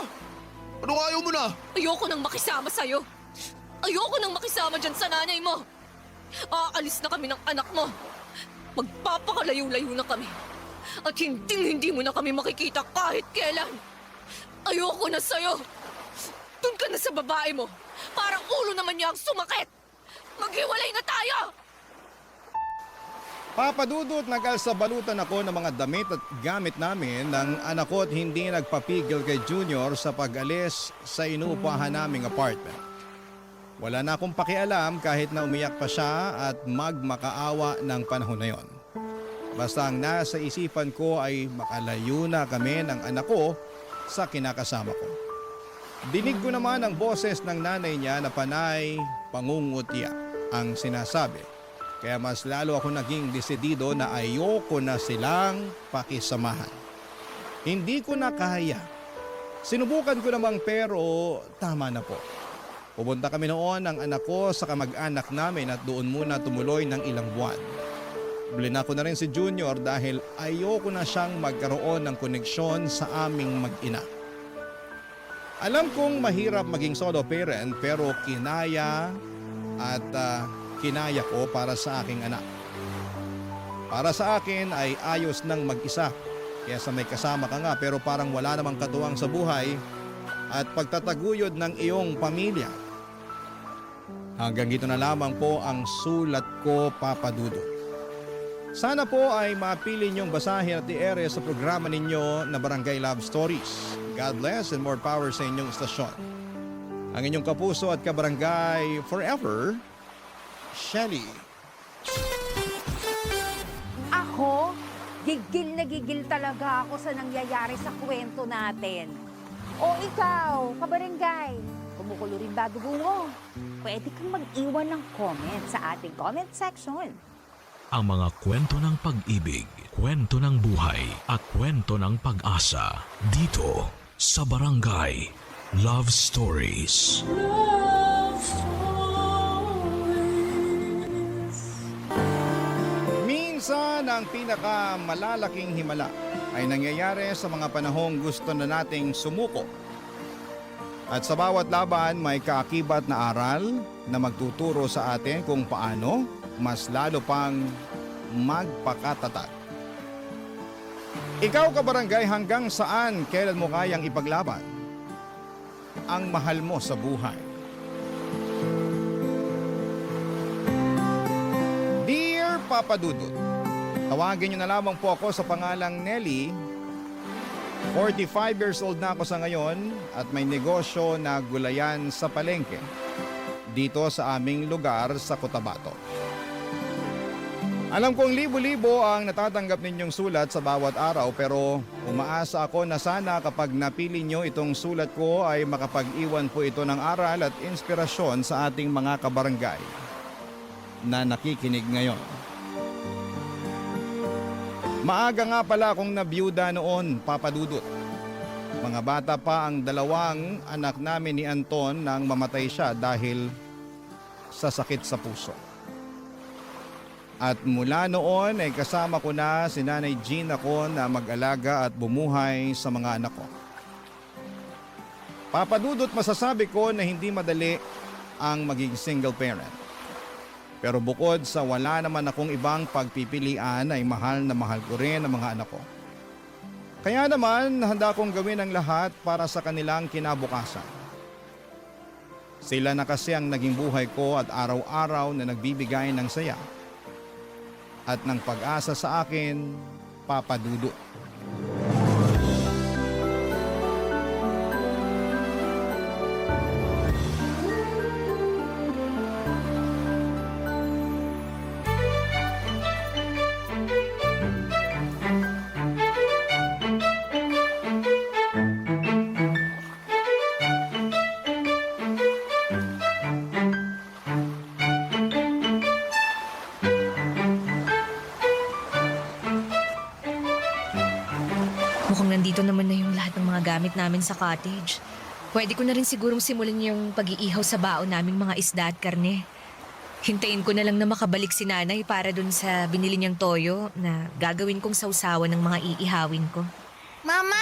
Anong ayaw mo na?
Ayoko nang makisama sa'yo. Ayoko nang makisama dyan sa nanay mo. Aalis na kami ng anak mo. Magpapakalayo-layo na kami. At hindi mo na kami makikita kahit kailan. Ayoko na sa'yo. Doon ka na sa babae mo. Parang ulo naman niya ang sumakit. Maghiwalay na tayo!
Papadudot, nag-alsabalutan ako ng mga damit at gamit namin ng anak ko at hindi nagpapigil kay Junior sa pag-alis sa inuupahan naming apartment. Wala na akong pakialam kahit na umiyak pa siya at magmakaawa ng panahon na yon. Basta ang nasa isipan ko ay makalayo na kami ng anak ko sa kinakasama ko. Dinig ko naman ang boses ng nanay niya na panay pangungutya ang sinasabi. Kaya mas lalo ako naging desidido na ayoko na silang pakisamahan. Hindi ko na kaya. Sinubukan ko namang pero tama na po. Pupunta kami noon ng anak ko sa kamag-anak namin at doon muna tumuloy ng ilang buwan. Blina ko na rin si Junior dahil ayoko na siyang magkaroon ng koneksyon sa aming mag-ina. Alam kong mahirap maging solo parent pero kinaya at kinaya ko para sa aking anak. Para sa akin ay ayos nang mag-isa. Kaya sa may kasama ka nga pero parang wala namang katuwang sa buhay at pagtataguyod ng iyong pamilya. Hanggang dito na lamang po ang sulat ko, Papa Dudut. Sana po ay mapili niyong basahin at i-ere sa programa ninyo na Barangay Love Stories. God bless and more power sa inyong istasyon. Ang inyong kapuso at kabarangay forever, Shelly.
Ako, gigil na gigil talaga ako sa nangyayari sa kwento natin. O ikaw, kabarangay, kumukulo rin ba dugo mo? Pwede kang mag-iwan ng comment sa ating comment section.
Ang mga kwento ng pag-ibig, kwento ng buhay at kwento ng pag-asa dito sa Barangay Love Stories.
Minsan ang pinakamalalaking himala ay nangyayari sa mga panahong gusto na nating sumuko. At sa bawat laban may kaakibat na aral na magtuturo sa atin kung paano mas lalo pang magpakatatag. Ikaw, kabarangay, hanggang saan kailan mo kayang ipaglaban ang mahal mo sa buhay? Dear Papa Dudut, tawagin niyo na lamang po ako sa pangalang Nelly. 45 years old na ako sa ngayon at may negosyo na gulayan sa palengke dito sa aming lugar sa Cotabato. Alam kong libo-libo ang natatanggap ninyong sulat sa bawat araw pero umaasa ako na sana kapag napili nyo itong sulat ko ay makapag-iwan po ito ng aral at inspirasyon sa ating mga kabarangay na nakikinig ngayon. Maaga nga pala akong nabiyuda noon, Papa Dudut. Mga bata pa ang dalawang anak namin ni Anton nang mamatay siya dahil sa sakit sa puso. At mula noon ay kasama ko na si Nanay Jean ako na mag-alaga at bumuhay sa mga anak ko. Papa Dudut, masasabi ko na hindi madali ang maging single parent. Pero bukod sa wala naman akong ibang pagpipilian ay mahal na mahal ko rin ang mga anak ko. Kaya naman handa kong gawin ang lahat para sa kanilang kinabukasan. Sila na kasi ang naging buhay ko at araw-araw na nagbibigay ng saya at ng pag-asa sa akin, Papa Dudut.
Mukhang nandito naman na yung lahat ng mga gamit namin sa cottage. Pwede ko na rin sigurong simulan yung pag-iihaw sa baon naming mga isda at karne. Hintayin ko na lang na makabalik si nanay para dun sa binili niyang toyo na gagawin kong sausawan ng mga iihawin ko.
Mama,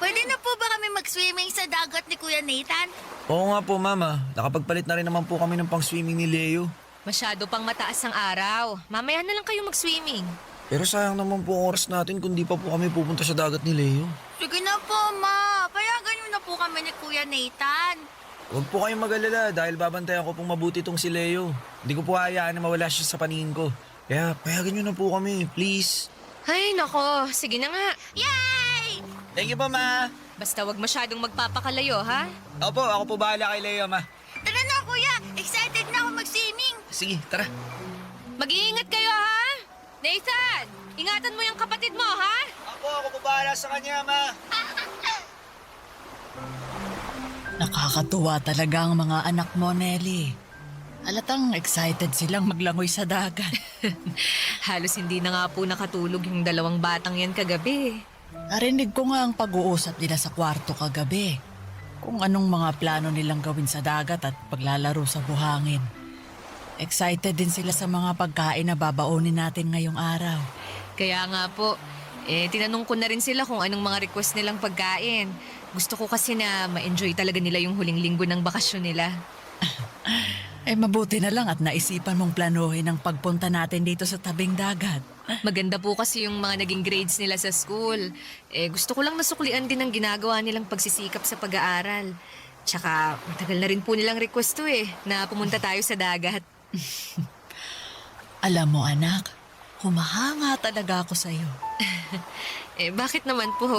pwede na po ba kami mag-swimming sa dagat ni Kuya Nathan?
Oo nga po, Mama. Nakapagpalit na rin naman po kami ng pang-swimming ni Leo.
Masyado pang mataas ang araw. Mamaya na lang kayo mag-swimming.
Pero sayang naman po ang oras natin kung di pa po kami pupunta sa dagat ni Leo.
Sige na po, Ma. Payagan niyo na po kami ni Kuya Nathan.
Huwag po kayong mag-alala dahil babantayan ko pong mabuti itong si Leo. Hindi ko po hayaan na mawala siya sa paningin ko. Kaya payagan niyo na po kami, please.
Ay, nako. Sige na nga.
Yay!
Thank you po, Ma.
Basta wag masyadong magpapakalayo, ha?
Opo, ako po bahala kay Leo, Ma.
Tara na, Kuya. Excited na ako mag-swimming.
Sige, tara.
Mag-iingat kayo, ha? Nathan, ingatan mo yung kapatid mo, ha?
Ako po bahala sa kanya, Ma.
Nakakatuwa talaga ang mga anak mo, Nelly. Halatang excited silang maglangoy sa dagat.
Halos hindi na nga po nakatulog yung dalawang batang yan kagabi.
Narinig ko nga ang pag-uusap nila sa kwarto kagabi. Kung anong mga plano nilang gawin sa dagat at paglalaro sa buhangin. Excited din sila sa mga pagkain na babaonin natin ngayong araw.
Kaya nga po, tinanong ko na rin sila kung anong mga request nilang pagkain. Gusto ko kasi na ma-enjoy talaga nila yung huling linggo ng bakasyon nila.
Mabuti na lang at naisipan mong planuhin ang pagpunta natin dito sa tabing dagat.
Maganda po kasi yung mga naging grades nila sa school. Gusto ko lang nasuklian din ang ginagawa nilang pagsisikap sa pag-aaral. Tsaka matagal na rin po nilang request to na pumunta tayo sa dagat.
Alam mo anak, humahanga talaga ako sa'yo.
Bakit naman po?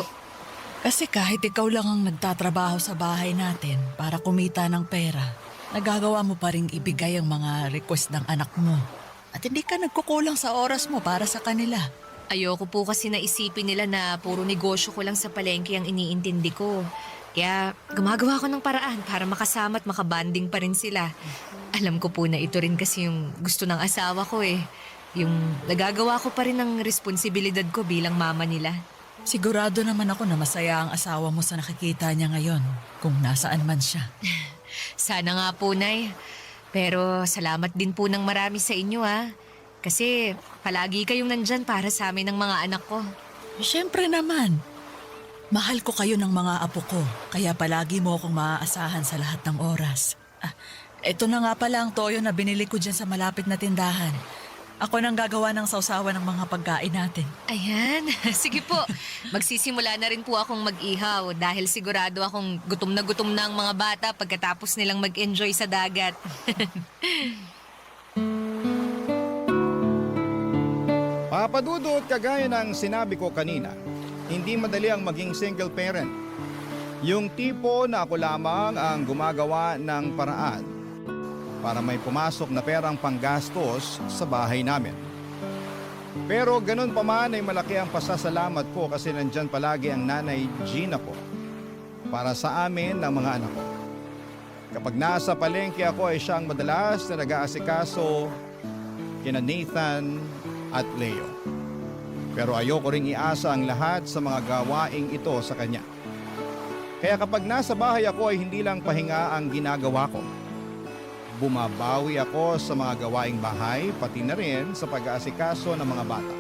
Kasi kahit ikaw lang ang nagtatrabaho sa bahay natin para kumita ng pera, nagagawa mo pa rin ibigay ang mga request ng anak mo. At hindi ka nagkukulang sa oras mo para sa kanila.
Ayoko po kasi naisipin nila na puro negosyo ko lang sa palengke ang iniintindi ko. Kaya gumagawa ko ng paraan para makasama at makabanding pa rin sila. Alam ko po na ito rin kasi yung gusto ng asawa ko Yung nagagawa ko pa rin ang responsibilidad ko bilang mama nila.
Sigurado naman ako na masaya ang asawa mo sa nakikita niya ngayon, kung nasaan man siya.
Sana nga po, Nay. Pero salamat din po ng marami sa inyo, ha. Kasi palagi kayong nandyan para sa amin ng mga anak ko.
Siyempre naman. Mahal ko kayo ng mga apo ko, kaya palagi mo akong maaasahan sa lahat ng oras. Ito na nga pala ang toyo na binili ko dyan sa malapit na tindahan. Ako nang gagawa ng sausawan ng mga pagkain natin.
Ayan, sige po. Magsisimula na rin po akong mag-ihaw dahil sigurado akong gutom na ang mga bata pagkatapos nilang mag-enjoy sa dagat.
Papa Dudut, kagaya ng sinabi ko kanina, hindi madali ang maging single parent. Yung tipo na ako lamang ang gumagawa ng paraan para may pumasok na perang panggastos sa bahay namin. Pero ganun pa man ay malaki ang pasasalamat ko kasi nandyan palagi ang nanay Gina ko para sa amin ng mga anak ko. Kapag nasa palengke ako ay siyang madalas na nag-aasikaso kina Nathan at Leo. Pero ayoko ring iasa ang lahat sa mga gawaing ito sa kanya. Kaya kapag nasa bahay ako ay hindi lang pahinga ang ginagawa ko. Bumabawi ako sa mga gawaing bahay, pati na rin sa pag-aasikaso ng mga bata.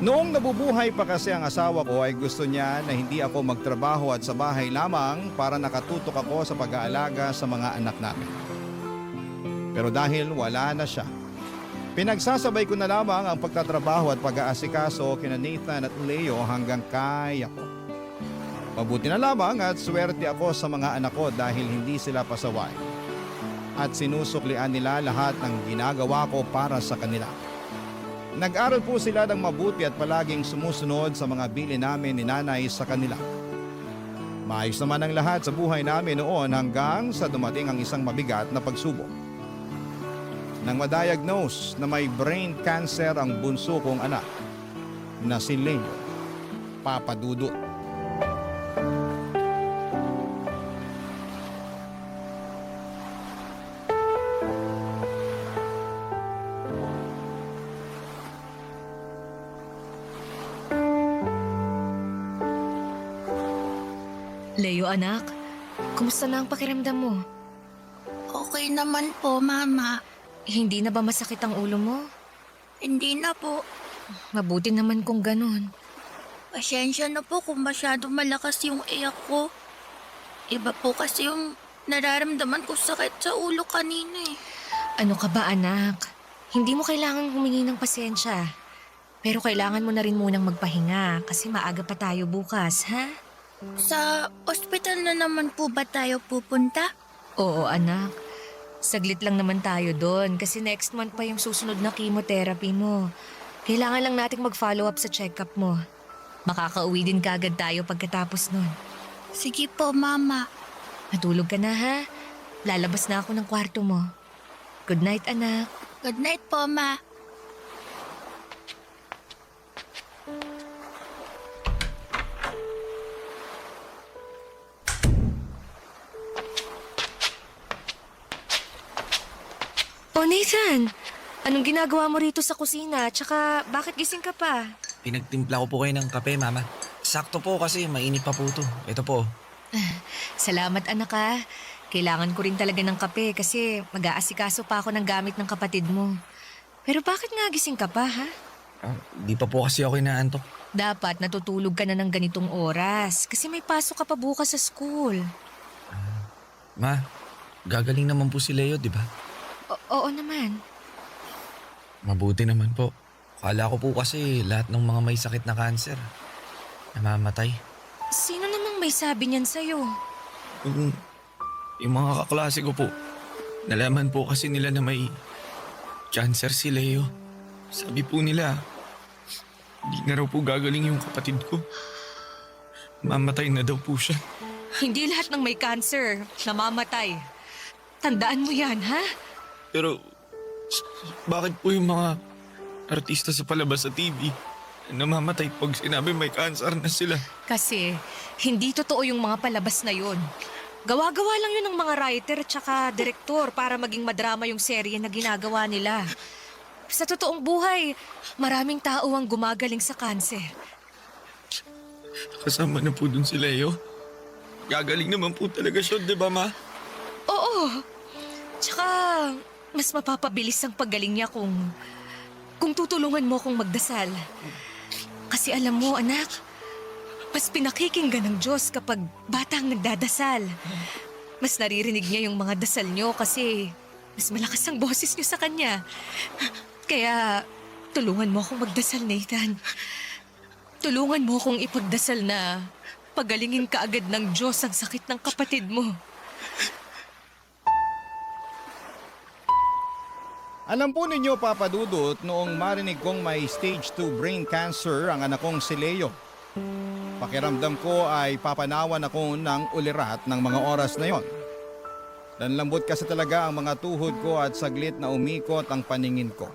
Noong nabubuhay pa kasi ang asawa ko ay gusto niya na hindi ako magtrabaho at sa bahay lamang para nakatutok ako sa pag-aalaga sa mga anak namin. Pero dahil wala na siya, pinagsasabay ko na lamang ang pagtatrabaho at pag-aasikaso kina Nathan at Leo hanggang kaya ko. Mabuti na lamang at swerte ako sa mga anak ko dahil hindi sila pasaway. At sinusuklian nila lahat ng ginagawa ko para sa kanila. Nag-aral po sila ng mabuti at palaging sumusunod sa mga bilin namin ni nanay sa kanila. Maayos naman ang lahat sa buhay namin noon hanggang sa dumating ang isang mabigat na pagsubok. Nang ma-diagnose na may brain cancer ang bunso kong anak na si Leo Papadudut.
Leo, anak, kumusta na ang pakiramdam mo?
Okay naman po, Mama.
Hindi na ba masakit ang ulo mo?
Hindi na po.
Mabuti naman kung ganun.
Pasensya na po kung masyado malakas yung iyak ko. Iba po kasi yung nararamdaman ko sakit sa ulo kanina eh.
Ano ka ba, anak? Hindi mo kailangang humingi ng pasensya. Pero kailangan mo na rin munang magpahinga kasi maaga pa tayo bukas, ha?
Sa ospital na naman po ba tayo pupunta?
Oo, anak. Saglit lang naman tayo doon kasi next month pa yung susunod na chemotherapy mo. Kailangan lang nating mag-follow up sa check-up mo. Makakauwi din kagad tayo pagkatapos nun.
Sige po, Mama.
Natulog ka na, ha? Lalabas na ako ng kwarto mo. Good night, anak.
Good night po, Ma.
Oh, Nathan! Anong ginagawa mo rito sa kusina? Tsaka, bakit gising ka pa?
Pinagtimpla ko po kayo ng kape, Mama. Sakto po kasi mainit pa po to. Ito po.
Salamat, anak, ha. Kailangan ko rin talaga ng kape kasi mag-aasikaso pa ako ng gamit ng kapatid mo. Pero bakit nga gising ka pa, ha?
Di pa po kasi ako inaantok.
Dapat natutulog ka na ng ganitong oras kasi may pasok ka pa bukas sa school.
Ma, gagaling naman po si Leo, di ba?
Oo naman.
Mabuti naman po. Akala ko po kasi lahat ng mga may sakit na cancer namamatay.
Sino namang may sabi niyan sa'yo?
Yung mga kaklase ko po, nalaman po kasi nila na may cancer si Leo. Sabi po nila, hindi na raw po gagaling yung kapatid ko. Mamatay na daw po siya.
Hindi lahat ng may cancer namamatay. Tandaan mo yan, ha?
Pero bakit po yung mga artista sa palabas sa TV namamatay pag sinabi may cancer na sila?
Kasi hindi totoo yung mga palabas na yun. Gawa-gawa lang yun ng mga writer tsaka direktor para maging madrama yung serye na ginagawa nila. Sa totoong buhay, maraming tao ang gumagaling sa cancer.
Kasama na po dun si Leo. Gagaling naman po talaga siya, di ba, Ma?
Oo. Tsaka, mas mapapabilis ang paggaling niya kung tutulungan mo akong magdasal. Kasi alam mo, anak, mas pinakikinggan ng Diyos kapag batang nagdadasal. Mas naririnig niya yung mga dasal niyo kasi mas malakas ang boses niyo sa Kanya. Kaya, tulungan mo akong magdasal, Nathan. Tulungan mo akong ipagdasal na pagalingin ka agad ng Diyos ang sakit ng kapatid mo.
Alam po ninyo, Papa Dudut, noong marinig kong may stage 2 brain cancer ang anak kong si Leo. Pakiramdam ko ay papanawan ako ng ulirat ng mga oras na yon. Nanlambot kasi talaga ang mga tuhod ko at saglit na umikot ang paningin ko.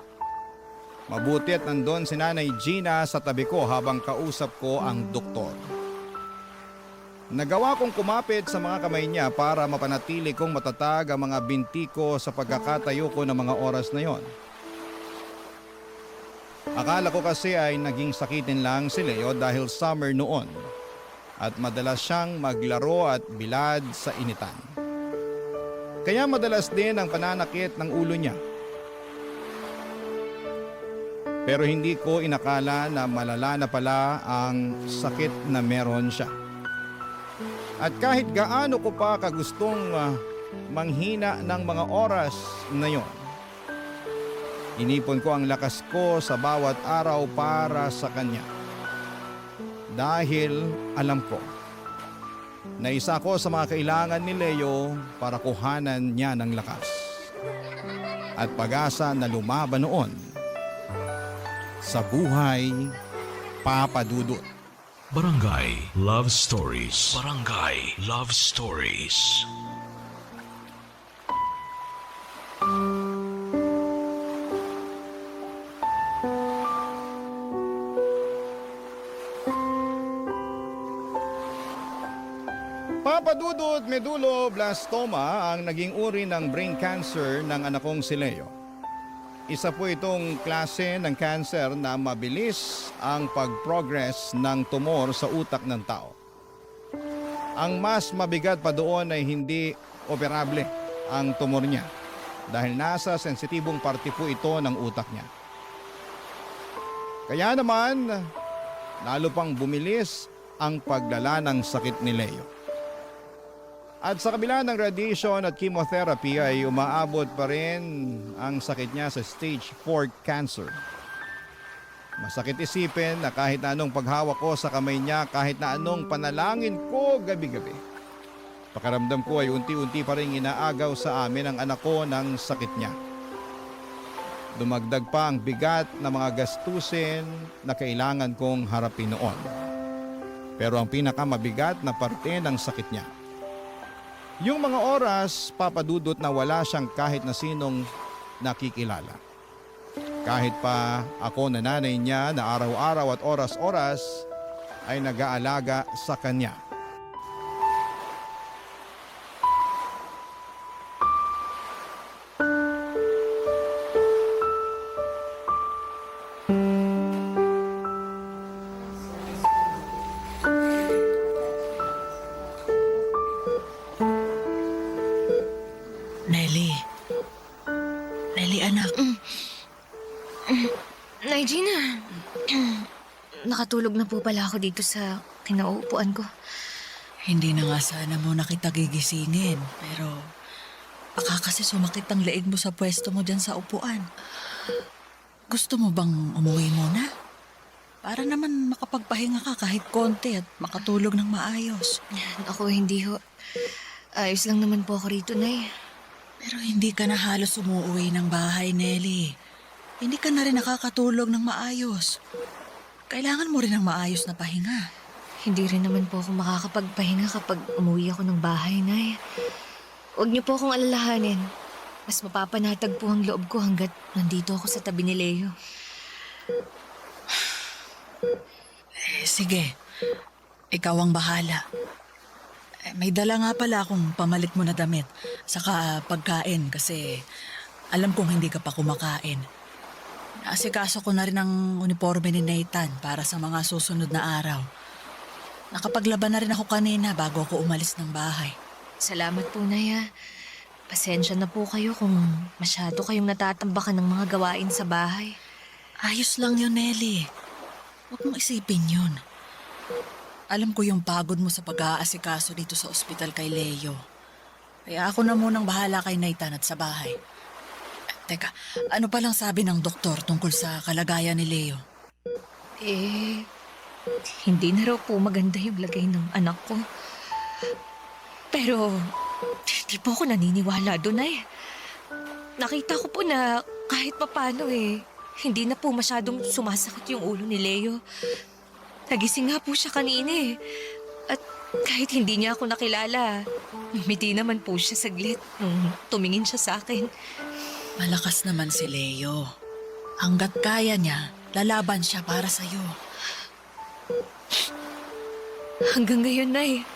Mabuti at nandun si Nanay Gina sa tabi ko habang kausap ko ang doktor. Nagawa kong kumapit sa mga kamay niya para mapanatili kong matatag ang mga binti ko sa pagkakatayo ko ng mga oras na yon. Akala ko kasi ay naging sakitin lang si Leo dahil summer noon at madalas siyang maglaro at bilad sa initan. Kaya madalas din ang pananakit ng ulo niya. Pero hindi ko inakala na malala na pala ang sakit na meron siya. At kahit gaano ko pa kagustong manghina ng mga oras na yon, inipon ko ang lakas ko sa bawat araw para sa kanya. Dahil alam ko, na isa ko sa mga kailangan ni Leo para kuhanan niya ng lakas at pag-asa na lumaban noon sa buhay Papa Dudut.
Barangay Love Stories. Barangay Love Stories.
Papa Dudut medulloblastoma ang naging uri ng brain cancer ng anak kong si Leo. Isa po itong klase ng cancer na mabilis ang pag-progress ng tumor sa utak ng tao. Ang mas mabigat pa doon ay hindi operable ang tumor niya dahil nasa sensitibong parte po ito ng utak niya. Kaya naman, lalo pang bumilis ang paglala ng sakit ni Leo. At sa kabila ng radiation at chemotherapy ay umaabot pa rin ang sakit niya sa stage 4 cancer. Masakit isipin na kahit na anong paghawak ko sa kamay niya, kahit na anong panalangin ko gabi-gabi, pakiramdam ko ay unti-unti pa rin inaagaw sa amin ang anak ko ng sakit niya. Dumagdag pa ang bigat na mga gastusin na kailangan kong harapin noon. Pero ang pinakamabigat na parte ng sakit niya, yung mga oras, Papa Dudut, na wala siyang kahit na sinong nakikilala. Kahit pa ako na nanay niya na araw-araw at oras-oras ay nag-aalaga sa kanya.
Nelly. Nelly, anak.
Nay Gina, nakatulog na po pala ako dito sa kinauupuan ko.
Hindi na nga sana muna kita gigisingin. Pero baka kasi sumakit ang leeg mo sa pwesto mo dyan sa upuan. Gusto mo bang umuwi muna? Para naman makapagpahinga ka kahit konti at makatulog ng maayos.
Ako hindi ho. Ayos lang naman po ako rito, Nay.
Pero hindi ka na halos umuwi ng bahay, Nelly. Hindi ka na rin nakakatulog ng maayos. Kailangan mo rin ng maayos na pahinga.
Hindi rin naman po ako makakapagpahinga kapag umuwi ako ng bahay, Nay. Huwag niyo po akong alalahanin. Mas mapapanatag po ang loob ko hanggat nandito ako sa tabi ni Leo.
Sige, ikaw ang bahala. May dala nga pala akong pamalit mo na damit. Saka pagkain kasi alam kong hindi ka pa kumakain. Asikaso ko na rin ang uniforme ni Nathan para sa mga susunod na araw. Nakapaglaban na rin ako kanina bago ako umalis ng bahay.
Salamat po, Nay. Pasensya na po kayo kung masyado kayong natatambakan ng mga gawain sa bahay.
Ayos lang yun, Nelly. Huwag mong isipin yun. Alam ko yung pagod mo sa pag-aasikaso dito sa ospital kay Leo. Kaya ako na munang bahala kay Nathan at sa bahay. Teka, ano palang sabi ng doktor tungkol sa kalagayan ni Leo?
Hindi na raw po maganda yung lagay ng anak ko. Pero, hindi po ako naniniwala doon, Nay. Nakita ko po na kahit papano hindi na po masyadong sumasakit yung ulo ni Leo. Nagising nga po siya kanina At kahit hindi niya ako nakilala, ngumiti naman po siya saglit nung tumingin siya sa akin.
Malakas naman si Leo. Hanggat kaya niya, lalaban siya para sa'yo.
Hanggang ngayon, Nay,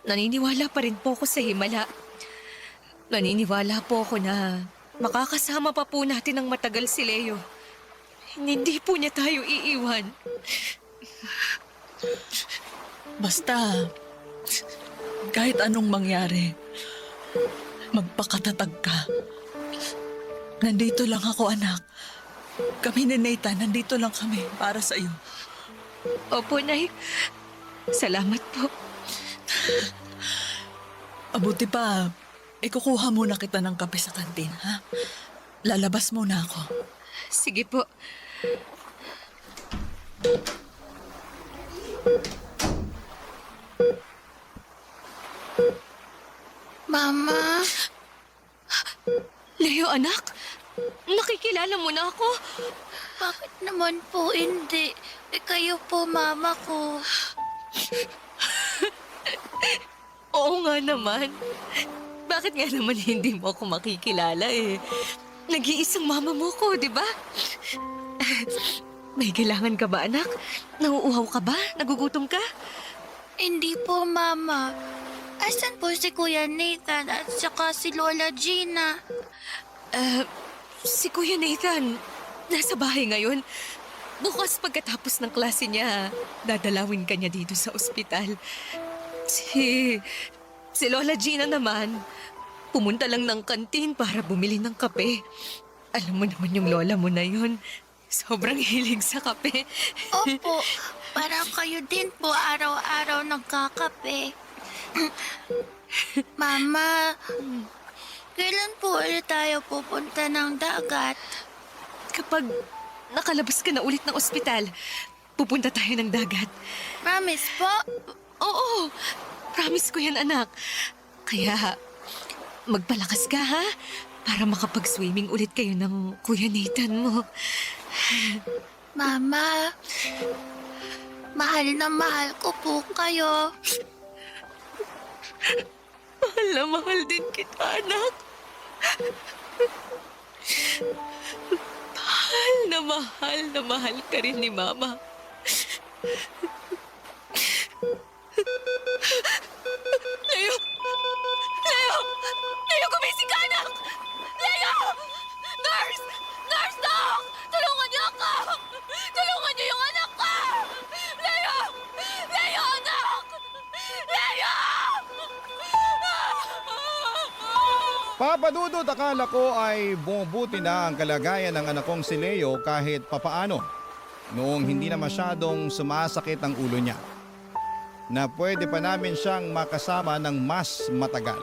naniniwala pa rin po ako sa himala. Naniniwala po ako na makakasama pa po natin ng matagal si Leo. Hindi po niya tayo iiwan.
Basta, kahit anong mangyari, magpakatatag ka. Nandito lang ako, anak. Kami ni Nathan, nandito lang kami para sa iyo.
Opo, Nay. Salamat po.
Abuti pa, ikukuha muna kita ng kape sa kantin, ha? Lalabas muna ako.
Sige po. anak? Nakikilala mo na ako?
Bakit naman po hindi? Kayo po, mama ko.
Oo nga naman. Bakit nga naman hindi mo ako makikilala eh? Nag-iisang mama mo ko, di ba? May kailangan ka ba, anak? Nauuhaw ka ba? Nagugutom ka?
Hindi po, mama. Asan po si Kuya Nathan at saka si Lola Gina?
Si Kuya Nathan, nasa bahay ngayon. Bukas pagkatapos ng klase niya, dadalawin ka niya dito sa ospital. Si Lola Gina naman, pumunta lang ng kantin para bumili ng kape. Alam mo naman yung lola mo na yun. Sobrang hilig sa kape.
Opo, parang kayo din po araw-araw nagkakape. Mama, kailan po ulit tayo pupunta ng dagat?
Kapag nakalabas ka na ulit ng ospital, pupunta tayo ng dagat.
Promise po?
Oo, promise ko yan, anak. Kaya, magpalakas ka, ha? Para makapag-swimming ulit kayo ng Kuya Nathan mo.
Mama, mahal na mahal ko po kayo.
Mahal na mahal din kita, anak. Mahal na mahal ka rin ni Mama. Leo! Leo! Leo, gumising ka, anak! Leo! Nurse! Nurse, doc! Tulungan niyo ako! Tulungan niyo yung anak ko! Leo! Leo, anak! Leo!
Papa Dudut, akala ko ay bumubuti na ang kalagayan ng anak kong si Leo kahit papaano noong hindi na masyadong sumasakit ang ulo niya. Na pwede pa namin siyang makasama ng mas matagal.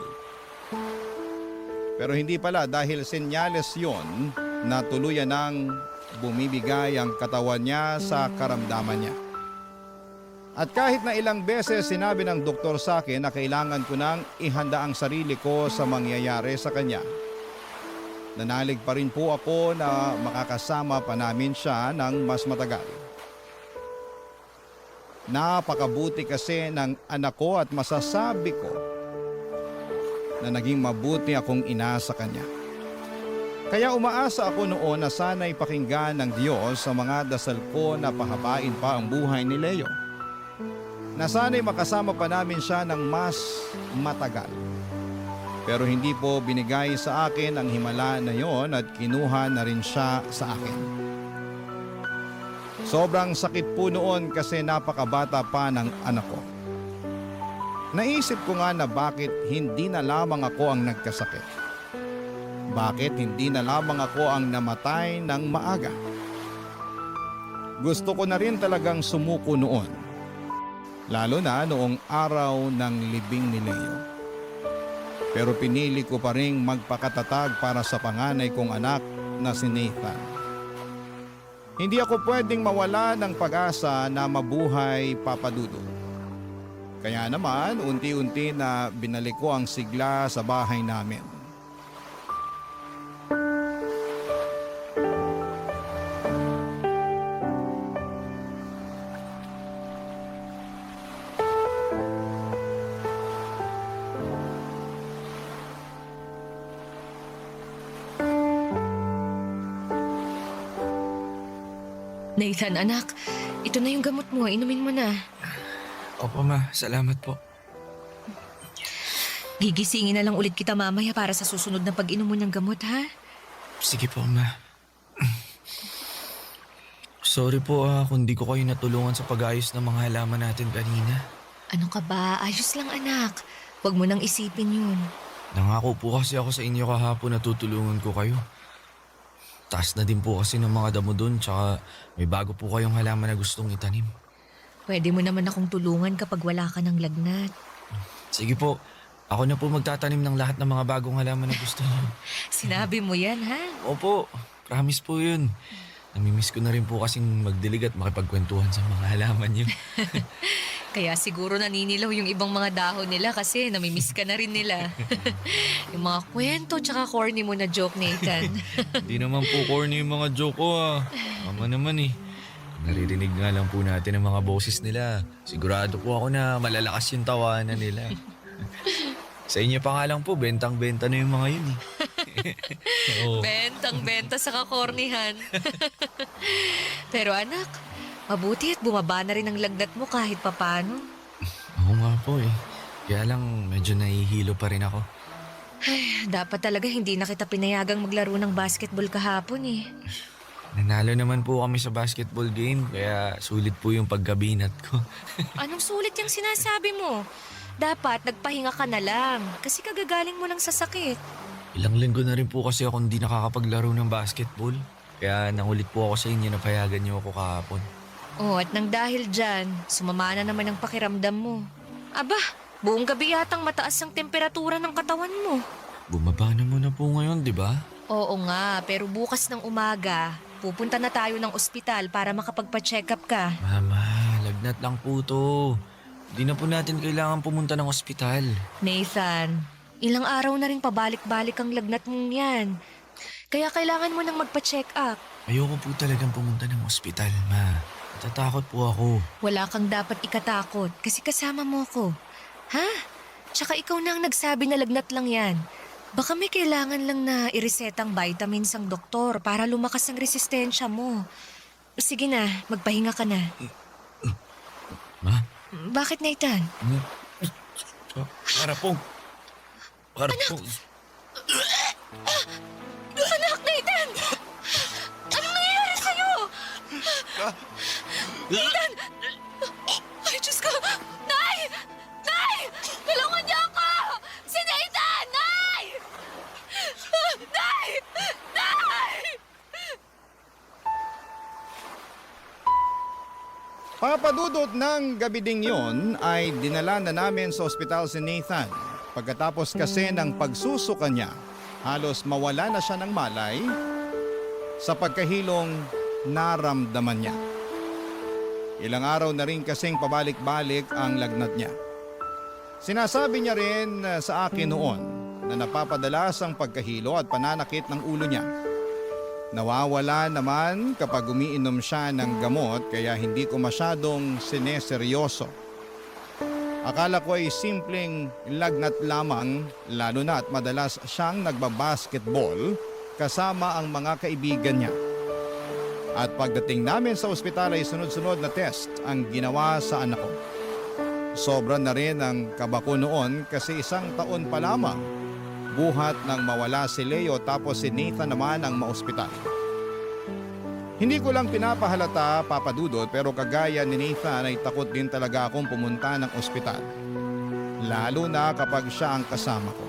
Pero hindi pala dahil senyales yon na tuluyan ng bumibigay ang katawan niya sa karamdaman niya. At kahit na ilang beses sinabi ng doktor sa akin na kailangan ko nang ihanda ang sarili ko sa mangyayari sa kanya, nanalig pa rin po ako na makakasama pa namin siya ng mas matagal. Napakabuti kasi ng anak ko at masasabi ko na naging mabuti akong ina sa kanya. Kaya umaasa ako noon na sana'y pakinggan ng Diyos sa mga dasal ko na pahabain pa ang buhay ni Leo. Na sana'y makasama pa namin siya ng mas matagal. Pero hindi po binigay sa akin ang himala na yon at kinuha na rin siya sa akin. Sobrang sakit po noon kasi napakabata pa ng anak ko. Naisip ko nga na bakit hindi na lamang ako ang nagkasakit. Bakit hindi na lamang ako ang namatay ng maaga? Gusto ko na rin talagang sumuko noon. Lalo na noong araw ng libing ni Leo. Pero pinili ko pa ring magpakatatag para sa panganay kong anak na si Nathan. Hindi ako pwedeng mawala ng pag-asa na mabuhay, Papa Dudut. Kaya naman, unti-unti na binalik ko ang sigla sa bahay namin.
Nathan, anak, ito na yung gamot mo. Inumin mo na.
Opo ma, salamat po.
Gigisingin na lang ulit kita mamaya para sa susunod na pag-inom mo ng gamot, ha?
Sige po ma. Sorry po kung di ko kayo natulungan sa pag-ayos ng mga halaman natin kanina.
Ano ka ba? Ayos lang, anak. Huwag mo nang isipin yun.
Nangako po kasi ako sa inyo kahapon na tutulungan ko kayo. Taas na din po kasi ng mga damo doon, tsaka may bago po kayong halaman na gustong itanim.
Pwede mo naman akong tulungan kapag wala ka ng lagnat.
Sige po, ako na po magtatanim ng lahat ng mga bagong halaman na gusto niyo.
Sinabi mo yan, ha?
Opo, promise po yun. Namimiss ko na rin po kasing magdilig at makipagkwentuhan sa mga halaman niyo.
Kaya siguro naninilaw yung ibang mga dahon nila kasi namimiss ka na rin nila. Yung mga kwento tsaka corny mo na joke, Nathan.
Hindi naman po corny yung mga joke ko ah. Mama naman eh. Naririnig nga lang po natin ang mga boses nila. Sigurado po ako na malalakas yung tawanan nila. Sa inyo pa nga lang po, bentang-benta na yung mga yun eh. Oo.
Bentang-benta sa kakornihan. Pero anak, mabuti at bumaba na rin ang lagnat mo kahit papano.
Oo nga po eh. Kaya lang medyo nahihilo pa rin ako.
Dapat talaga hindi na kita pinayagang maglaro ng basketball kahapon eh.
Nanalo naman po kami sa basketball game, kaya sulit po yung pagkabinat ko.
Anong sulit yung sinasabi mo? Dapat nagpahinga ka na lang kasi kagagaling mo lang sa sakit.
Ilang linggo na rin po kasi ako hindi nakakapaglaro ng basketball. Kaya nangulit po ako sa inyo na payagan niyo ako kahapon.
Oh, at nang dahil dyan, sumama na naman ang pakiramdam mo. Aba, buong gabi yatang mataas ang temperatura ng katawan mo.
Bumaba naman na po ngayon, di ba?
Oo nga, pero bukas ng umaga, pupunta na tayo ng ospital para makapagpa-check up ka.
Mama, lagnat lang po to. Di na po natin kailangan pumunta ng ospital.
Nathan, ilang araw na rin pabalik-balik ang lagnat mong yan. Kaya kailangan mo nang magpa-check up.
Ayoko po talagang pumunta ng ospital, ma. Natatakot po ako.
Wala kang dapat ikatakot kasi kasama mo ko. Ha? Tsaka ikaw na ang nagsabi na lagnat lang yan. Baka may kailangan lang na iresetang vitamins ang doktor para lumakas ang resistensya mo. Sige na, magpahinga ka na.
Ma?
Bakit, Nathan?
Para po.
Anak, Nathan! Anong nangyayari sa'yo? Nathan! Ay, Diyos ko! Nay! Nay! Tulungan niyo ako! Si Nathan! Nay! Nay! Nay!
Papadudot ng gabi ding yon ay dinala na namin sa ospital si Nathan. Pagkatapos kasi ng pagsusuka niya, halos mawala na siya ng malay sa pagkahilong naramdaman niya. Ilang araw na rin kasing pabalik-balik ang lagnat niya. Sinasabi niya rin sa akin noon na napapadalas ang pagkahilo at pananakit ng ulo niya. Nawawala naman kapag umiinom siya ng gamot kaya hindi ko masyadong sineseryoso. Akala ko ay simpleng lagnat lamang lalo na at madalas siyang nagbabasketball kasama ang mga kaibigan niya. At pagdating namin sa ospital ay sunod-sunod na test ang ginawa sa anak ko. Sobra na rin ang kaba ko noon kasi 1 taon pa lamang. Buhat nang mawala si Leo tapos si Nathan naman ang maospital. Hindi ko lang pinapahalata, Papa Dudot, pero kagaya ni Nathan ay takot din talaga akong pumunta ng ospital. Lalo na kapag siya ang kasama ko.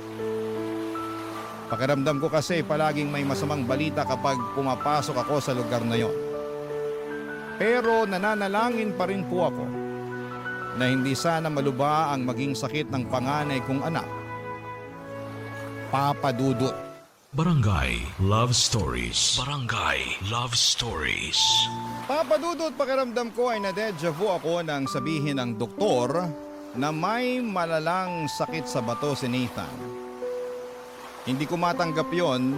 Pakiramdam ko kasi palaging may masamang balita kapag pumapasok ako sa lugar na yon. Pero nananalangin pa rin po ako na hindi sana maluba ang maging sakit ng panganay kong anak, Papa Dudut.
Barangay Love Stories. Barangay Love Stories.
Papa Dudut, pakiramdam ko ay na-deja vu ako nang sabihin ng doktor na may malalang sakit sa bato si Nathan. Hindi ko matanggap yon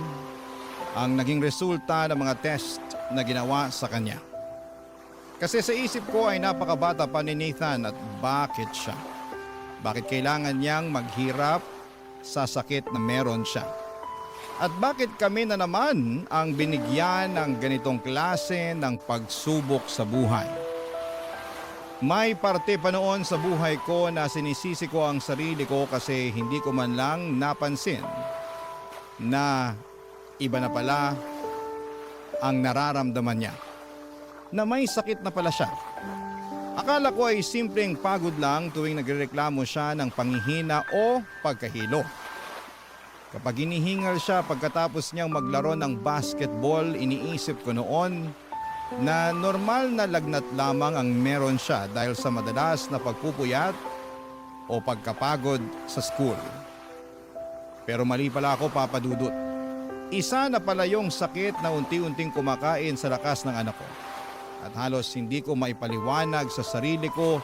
ang naging resulta ng mga test na ginawa sa kanya. Kasi sa isip ko ay napakabata pa ni Nathan at bakit siya? Bakit kailangan niyang maghirap sa sakit na meron siya? At bakit kami na naman ang binigyan ng ganitong klase ng pagsubok sa buhay? May parte pa noon sa buhay ko na sinisisi ko ang sarili ko kasi hindi ko man lang napansin na iba na pala ang nararamdaman niya. Na may sakit na pala siya. Akala ko ay simpleng pagod lang tuwing nagrereklamo siya ng panghihina o pagkahilo. Kapag hinihingal siya pagkatapos niyang maglaro ng basketball, iniisip ko noon na normal na lagnat lamang ang meron siya dahil sa madalas na pagpupuyat o pagkapagod sa school. Pero mali pala ako, Papa Dudut. Isa na pala yung sakit na unti-unting kumakain sa lakas ng anak ko. At halos hindi ko maipaliwanag sa sarili ko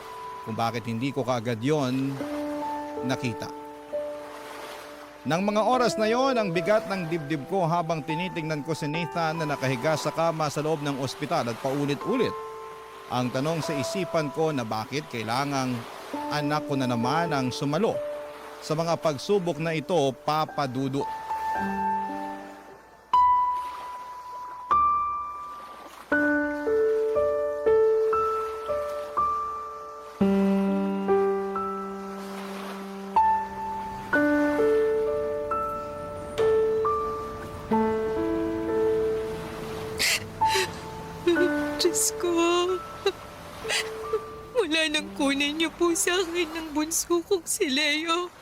kung bakit hindi ko kaagad yon nakita. Nang mga oras na yon, ang bigat ng dibdib ko habang tinitingnan ko si Nathan na nakahiga sa kama sa loob ng ospital at paulit-ulit. Ang tanong sa isipan ko na bakit kailangang anak ko na naman ang sumalo sa mga pagsubok na ito, Papa Dudu.
Diyos ko, wala nang kunin niyo po sa akin ng bunso kong si Leo.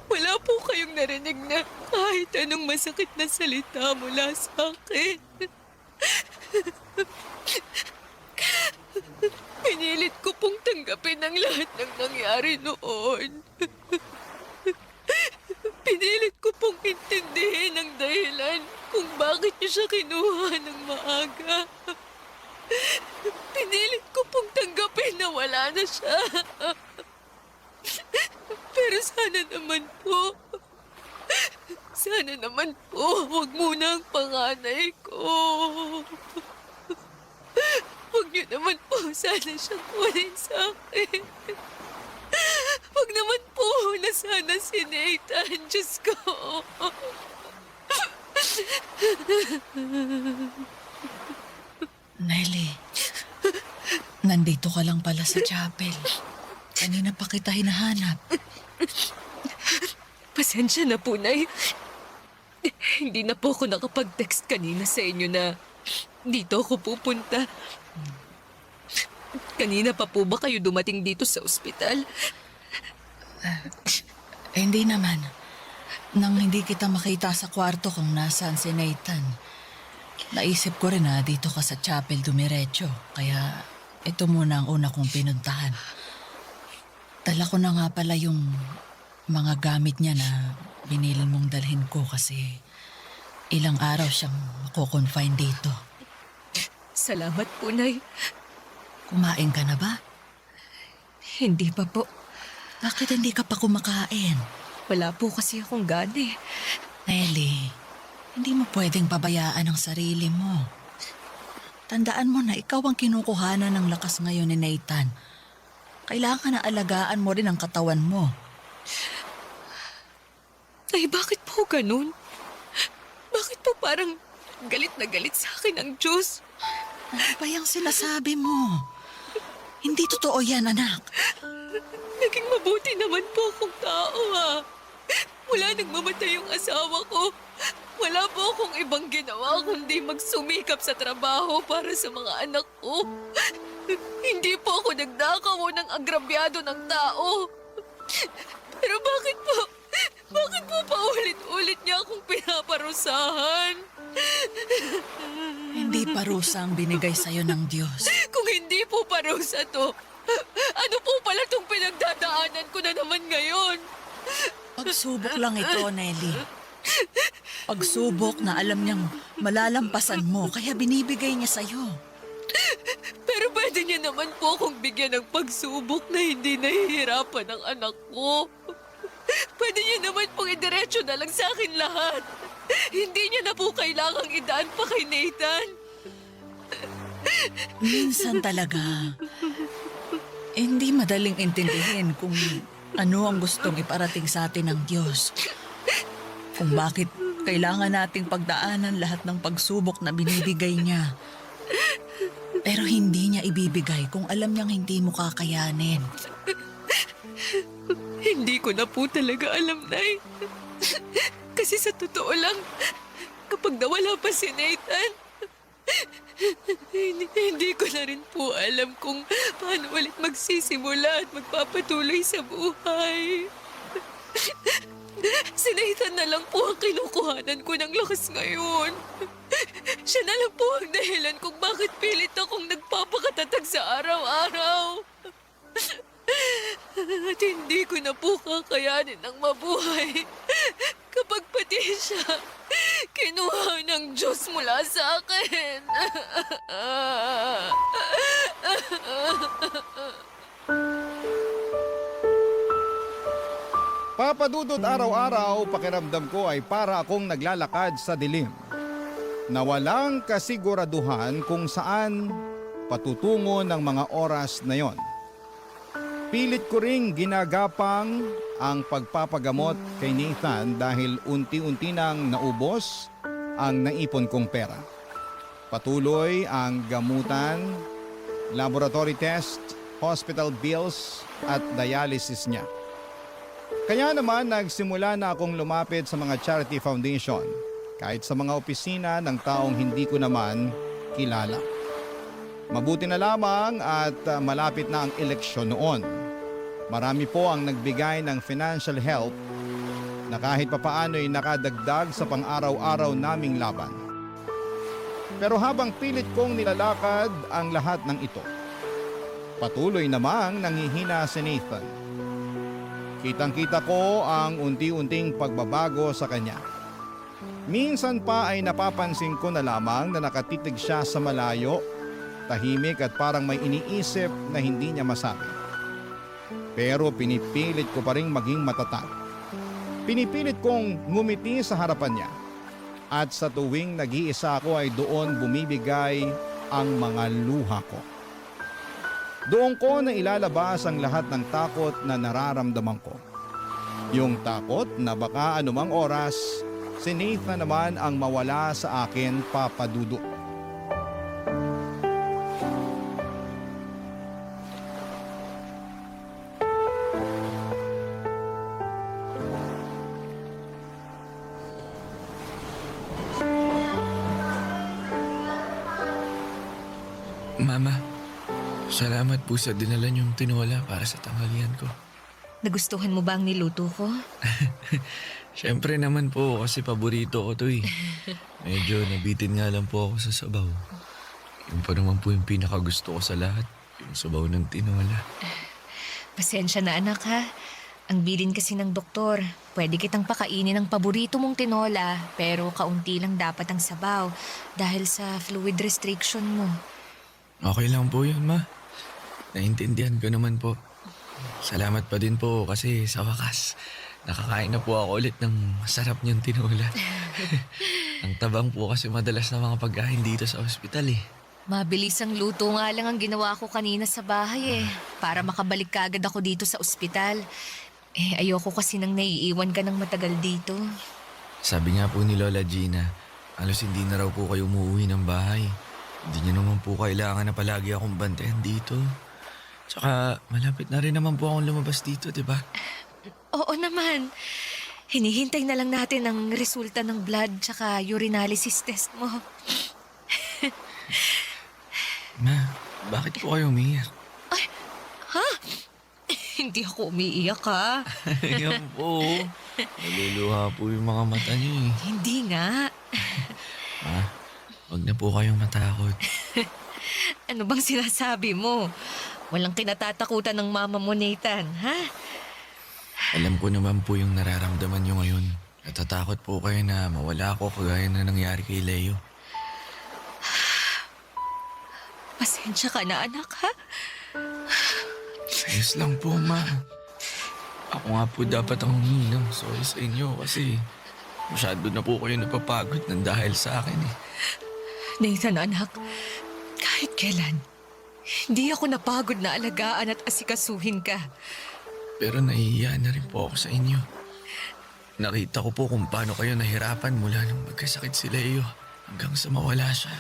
Wala po kayong narinig na kahit anong masakit na salita mula sa akin. Pinilit ko pong tanggapin ang lahat ng nangyari noon. Pinilit ko pong intindihin ang dahilan kung bakit niyo siya kinuha ng maaga. Pinilit ko pong tanggapin na wala na siya. Pero sana naman po, huwag muna ang panganay ko. Huwag niyo naman po sana siyang kunin sa akin. Huwag naman po na sana si Nathan, Diyos ko.
Nelly, nandito ka lang pala sa chapel. Kanina pa kita hinahanap.
Pasensya na po, Nay. Hindi na po ako nakapag-text kanina sa inyo na dito ako pupunta. Kanina pa po ba kayo dumating dito sa ospital?
Hindi naman. Nang hindi kita makita sa kwarto kung nasaan si Nathan, naisip ko rin na dito ka sa chapel dumiretso. Kaya ito muna ang una kong pinuntahan. Dala ko na nga pala yung mga gamit niya na binili mong dalhin ko kasi ilang araw siyang mako-confine dito.
Salamat po, Nay.
Kumain ka na ba?
Hindi pa po.
Bakit hindi ka pa kumakain?
Wala po kasi akong gana.
Nelly, hindi mo pwedeng pabayaan ang sarili mo. Tandaan mo na ikaw ang kinukuhanan ng lakas ngayon ni Nathan. Kailangan na alagaan mo rin ang katawan mo.
Ay, bakit po ganun? Bakit po parang galit na galit sa akin ang Diyos?
Ano ba yung sinasabi mo? Hindi totoo yan, anak.
Naging mabuti naman po akong tao, ha. Mula nang mamatay yung asawa ko, wala po akong ibang ginawa kundi magsumikap sa trabaho para sa mga anak ko. Hindi po ako nagdakaw o ng agrabyado ng tao. Pero bakit po paulit-ulit niya akong pinaparusahan?
Hindi parusa ang binigay sa'yo ng Diyos.
Kung hindi po parusa to, ano po pala tong pinagdadaanan ko na naman ngayon?
Pagsubok lang ito, Nelly. Pagsubok na alam niyang malalampasan mo, kaya binibigay niya sa'yo.
Pero pwede niya naman po akong bigyan ng pagsubok na hindi nahihirapan ang anak ko. Pwede niya naman pong idiretso na lang sa akin lahat. Hindi niya na po kailangang idaan pa kay Nathan.
Minsan talaga, hindi madaling intindihin kung ano ang gustong iparating sa atin ng Diyos. Kung bakit kailangan nating pagdaanan lahat ng pagsubok na binibigay niya. Pero hindi niya ibibigay kung alam niyang hindi mo kakayanin.
Hindi ko na po talaga alam, Nay. Kasi sa totoo lang, kapag nawala pa si Nathan, hindi ko na rin po alam kung paano ulit magsisimula at magpapatuloy sa buhay. Si Nathan na lang po ang kinukuhanan ko ng lakas ngayon. Siya na lang po ang dahilan kung bakit pilit akong nagpapakatatag sa araw-araw. At hindi ko na po kakayanin ng mabuhay kapag pati siya kinuha ng Diyos mula sa akin.
Papadudod araw-araw, pakiramdam ko ay para akong naglalakad sa dilim na walang kasiguraduhan kung saan patutungo ng mga oras na yon. Pilit ko ring ginagapang ang pagpapagamot kay Nathan dahil unti-unti nang naubos ang naipon kong pera. Patuloy ang gamutan, laboratory test, hospital bills at dialysis niya. Kaya naman nagsimula na akong lumapit sa mga charity foundation, kahit sa mga opisina ng taong hindi ko naman kilala. Mabuti na lamang at malapit na ang eleksyon noon. Marami po ang nagbigay ng financial help na kahit papaano'y nakadagdag sa pang-araw-araw naming laban. Pero habang pilit kong nilalakad ang lahat ng ito, patuloy namang nanghihina si Nathan. Kitang-kita ko ang unti-unting pagbabago sa kanya. Minsan pa ay napapansin ko na lamang na nakatitig siya sa malayo, tahimik at parang may iniisip na hindi niya masabi. Pero pinipilit ko pa rin maging matatag. Pinipilit kong ngumiti sa harapan niya. At sa tuwing nag-iisa ako ay doon bumibigay ang mga luha ko. Doon ko na ilalabas ang lahat ng takot na nararamdaman ko. Yung takot na baka anumang oras, si Nathan naman ang mawala sa akin, Papa Dudu.
Mama, salamat po sa dinala niyong tinola para sa tanghalian ko.
Nagustuhan mo ba ang niluto ko?
Siyempre naman po kasi paborito ko to eh. Medyo nabitin nga lang po ako sa sabaw. Yung pa naman po yung pinakagusto ko sa lahat, yung sabaw ng tinola.
Pasensya na anak ha. Ang bilin kasi ng doktor, pwede kitang pakainin ng paborito mong tinola pero kaunti lang dapat ang sabaw dahil sa fluid restriction mo.
Okay lang po yun, Ma. Naintindihan ko naman po. Salamat pa din po kasi sa wakas, nakakain na po ako ulit ng masarap niyang tinola. Ang tabang po kasi madalas na mga pagkain dito sa ospital eh.
Mabilis ang luto nga lang ang ginawa ko kanina sa bahay para makabalik kagad ako dito sa ospital. Ayoko kasi nang naiiwan ka ng matagal dito.
Sabi nga po ni Lola Gina, halos hindi na raw po kayo umuwi ng bahay. Hindi niyo naman po kailangan na palagi akong bantayan dito. Tsaka malapit na rin naman po akong lumabas dito, di ba?
Oo naman. Hinihintay na lang natin ang resulta ng blood tsaka urinalysis test mo.
Ma, bakit po kayo umiyak?
Hindi ako umiiyak ha.
Ayan po. Naluluha po yung mga mata niyo eh.
Hindi nga.
Ma, huwag na po kayong matakot.
Ano bang sinasabi mo? Walang kinatatakutan ng mama mo, Nathan, ha?
Alam ko naman po yung nararamdaman niyo ngayon. Natatakot po kayo na mawala ako kagaya na nangyari kay Leo.
Pasensya ka na, anak, ha?
Ayos lang po, Ma. Ako nga po dapat ang humingi ng sorry sa inyo kasi masyado na po kayo napapagod ng dahil sa akin eh.
Nathan, anak, kahit kailan, hindi ako napagod na alagaan at asikasuhin ka.
Pero nahihiya na rin po ako sa inyo. Nakita ko po kung paano kayo nahirapan mula nung magkasakit si Leo hanggang sa mawala siya.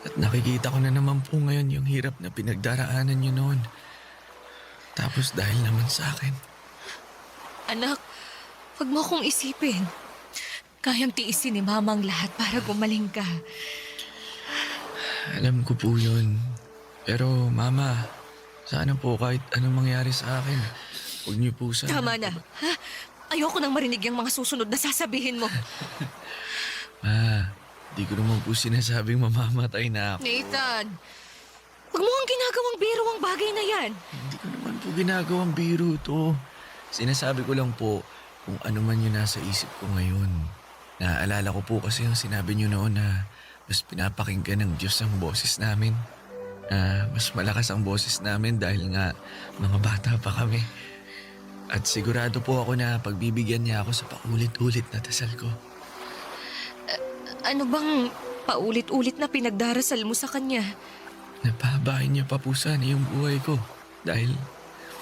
At nakikita ko na naman po ngayon yung hirap na pinagdaraanan niyo noon. Tapos dahil naman sa akin.
Anak, wag mo akong isipin. Kayang tiisin ni Mama ang lahat para gumaling ka.
Alam ko po yun. Pero Mama, sana po kahit anong mangyari sa akin, huwag niyo po sana...
Tama na, ha? Ayoko nang marinig yung mga susunod na sasabihin mo.
Ma, di ko naman po sinasabing mamamatay na ako.
Nathan, wag mo ang ginagawang biro ang bagay na yan.
Hindi ko naman po ginagawang biro to. Sinasabi ko lang po kung ano man yung nasa isip ko ngayon. Naaalala ko po kasi yung sinabi niyo noon na mas pinapakinggan ng Diyos ang boses namin. Mas malakas ang boses namin dahil nga mga bata pa kami. At sigurado po ako na pagbibigyan niya ako sa paulit-ulit na dasal ko.
Ano bang paulit-ulit na pinagdarasal mo sa kanya?
Napahabain niya pa po sana yung buhay ko. Dahil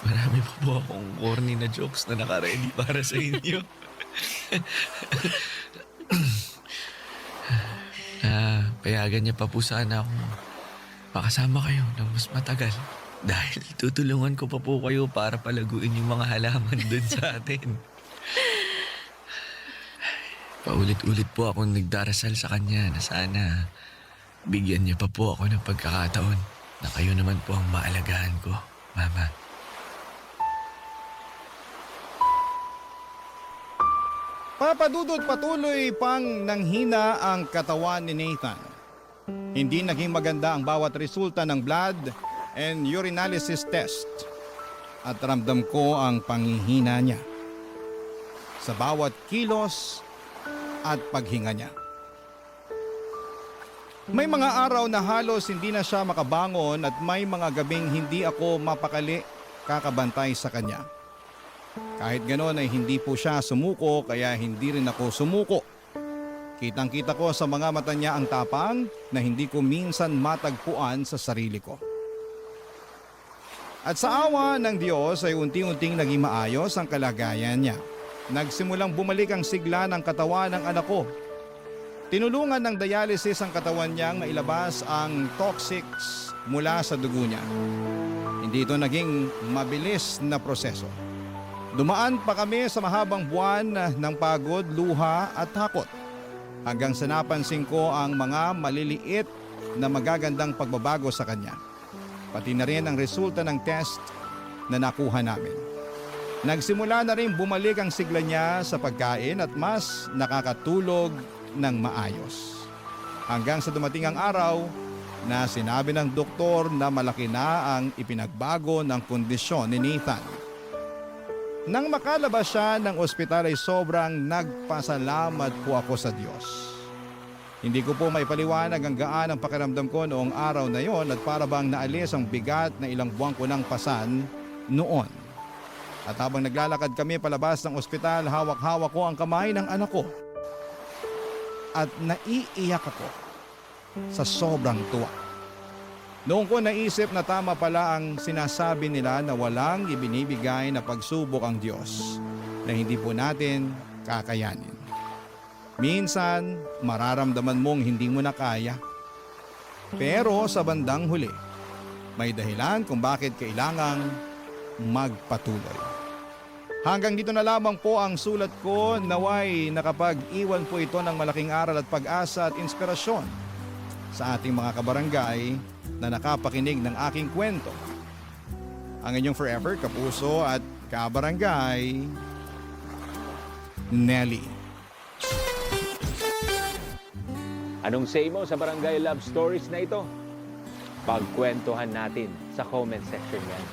marami pa po akong corny na jokes na nakaready para sa inyo. Payagan niya pa po sana akong makasama kayo ng mas matagal. Dahil tutulungan ko pa po kayo para palaguin yung mga halaman dun sa atin. Paulit-ulit po akong nagdarasal sa kanya na sana bigyan niya pa po ako ng pagkakataon na kayo naman po ang maalagaan ko, Mama.
Papadudod patuloy pang nanghina ang katawan ni Nathan. Hindi naging maganda ang bawat resulta ng blood and urinalysis test. At ramdam ko ang panghihina niya sa bawat kilos at paghinga niya. May mga araw na halos hindi na siya makabangon at may mga gabing hindi ako mapakali kakabantay sa kanya. Kahit ganoon ay hindi po siya sumuko kaya hindi rin ako sumuko. Kitang-kita ko sa mga mata niya ang tapang na hindi ko minsan matagpuan sa sarili ko. At sa awa ng Diyos ay unti-unting naging maayos ang kalagayan niya. Nagsimulang bumalik ang sigla ng katawan ng anak ko. Tinulungan ng dialysis ang katawan niyang mailabas ang toxics mula sa dugo niya. Hindi ito naging mabilis na proseso. Dumaan pa kami sa mahabang buwan ng pagod, luha at takot. Hanggang sa napansin ko ang mga maliliit na magagandang pagbabago sa kanya. Pati na rin ang resulta ng test na nakuha namin. Nagsimula na rin bumalik ang sigla niya sa pagkain at mas nakakatulog ng maayos. Hanggang sa dumating ang araw na sinabi ng doktor na malaki na ang ipinagbago ng kondisyon ni Nathan. Nang makalabas siya ng ospital ay sobrang nagpasalamat po ako sa Diyos. Hindi ko po maipaliwanag ang gaan ang pakiramdam ko noong araw na yon at para bang naalis ang bigat na ilang buwan ko ng pasan noon. At habang naglalakad kami palabas ng ospital, hawak-hawak ko ang kamay ng anak ko. At naiiyak ako sa sobrang tuwa. Noong ko naisip na tama pala ang sinasabi nila na walang ibinibigay na pagsubok ang Diyos na hindi po natin kakayanin. Minsan, mararamdaman mong hindi mo na kaya. Pero sa bandang huli, may dahilan kung bakit kailangang magpatuloy. Hanggang dito na lamang po ang sulat ko, naway nakapag-iwan po ito ng malaking aral at pag-asa at inspirasyon sa ating mga kabarangay na nakapakinig ng aking kwento. Ang inyong forever kapuso at kabarangay, Nelly.
Anong say mo sa Barangay Love Stories na ito? Pagkwentuhan natin sa comment section yan.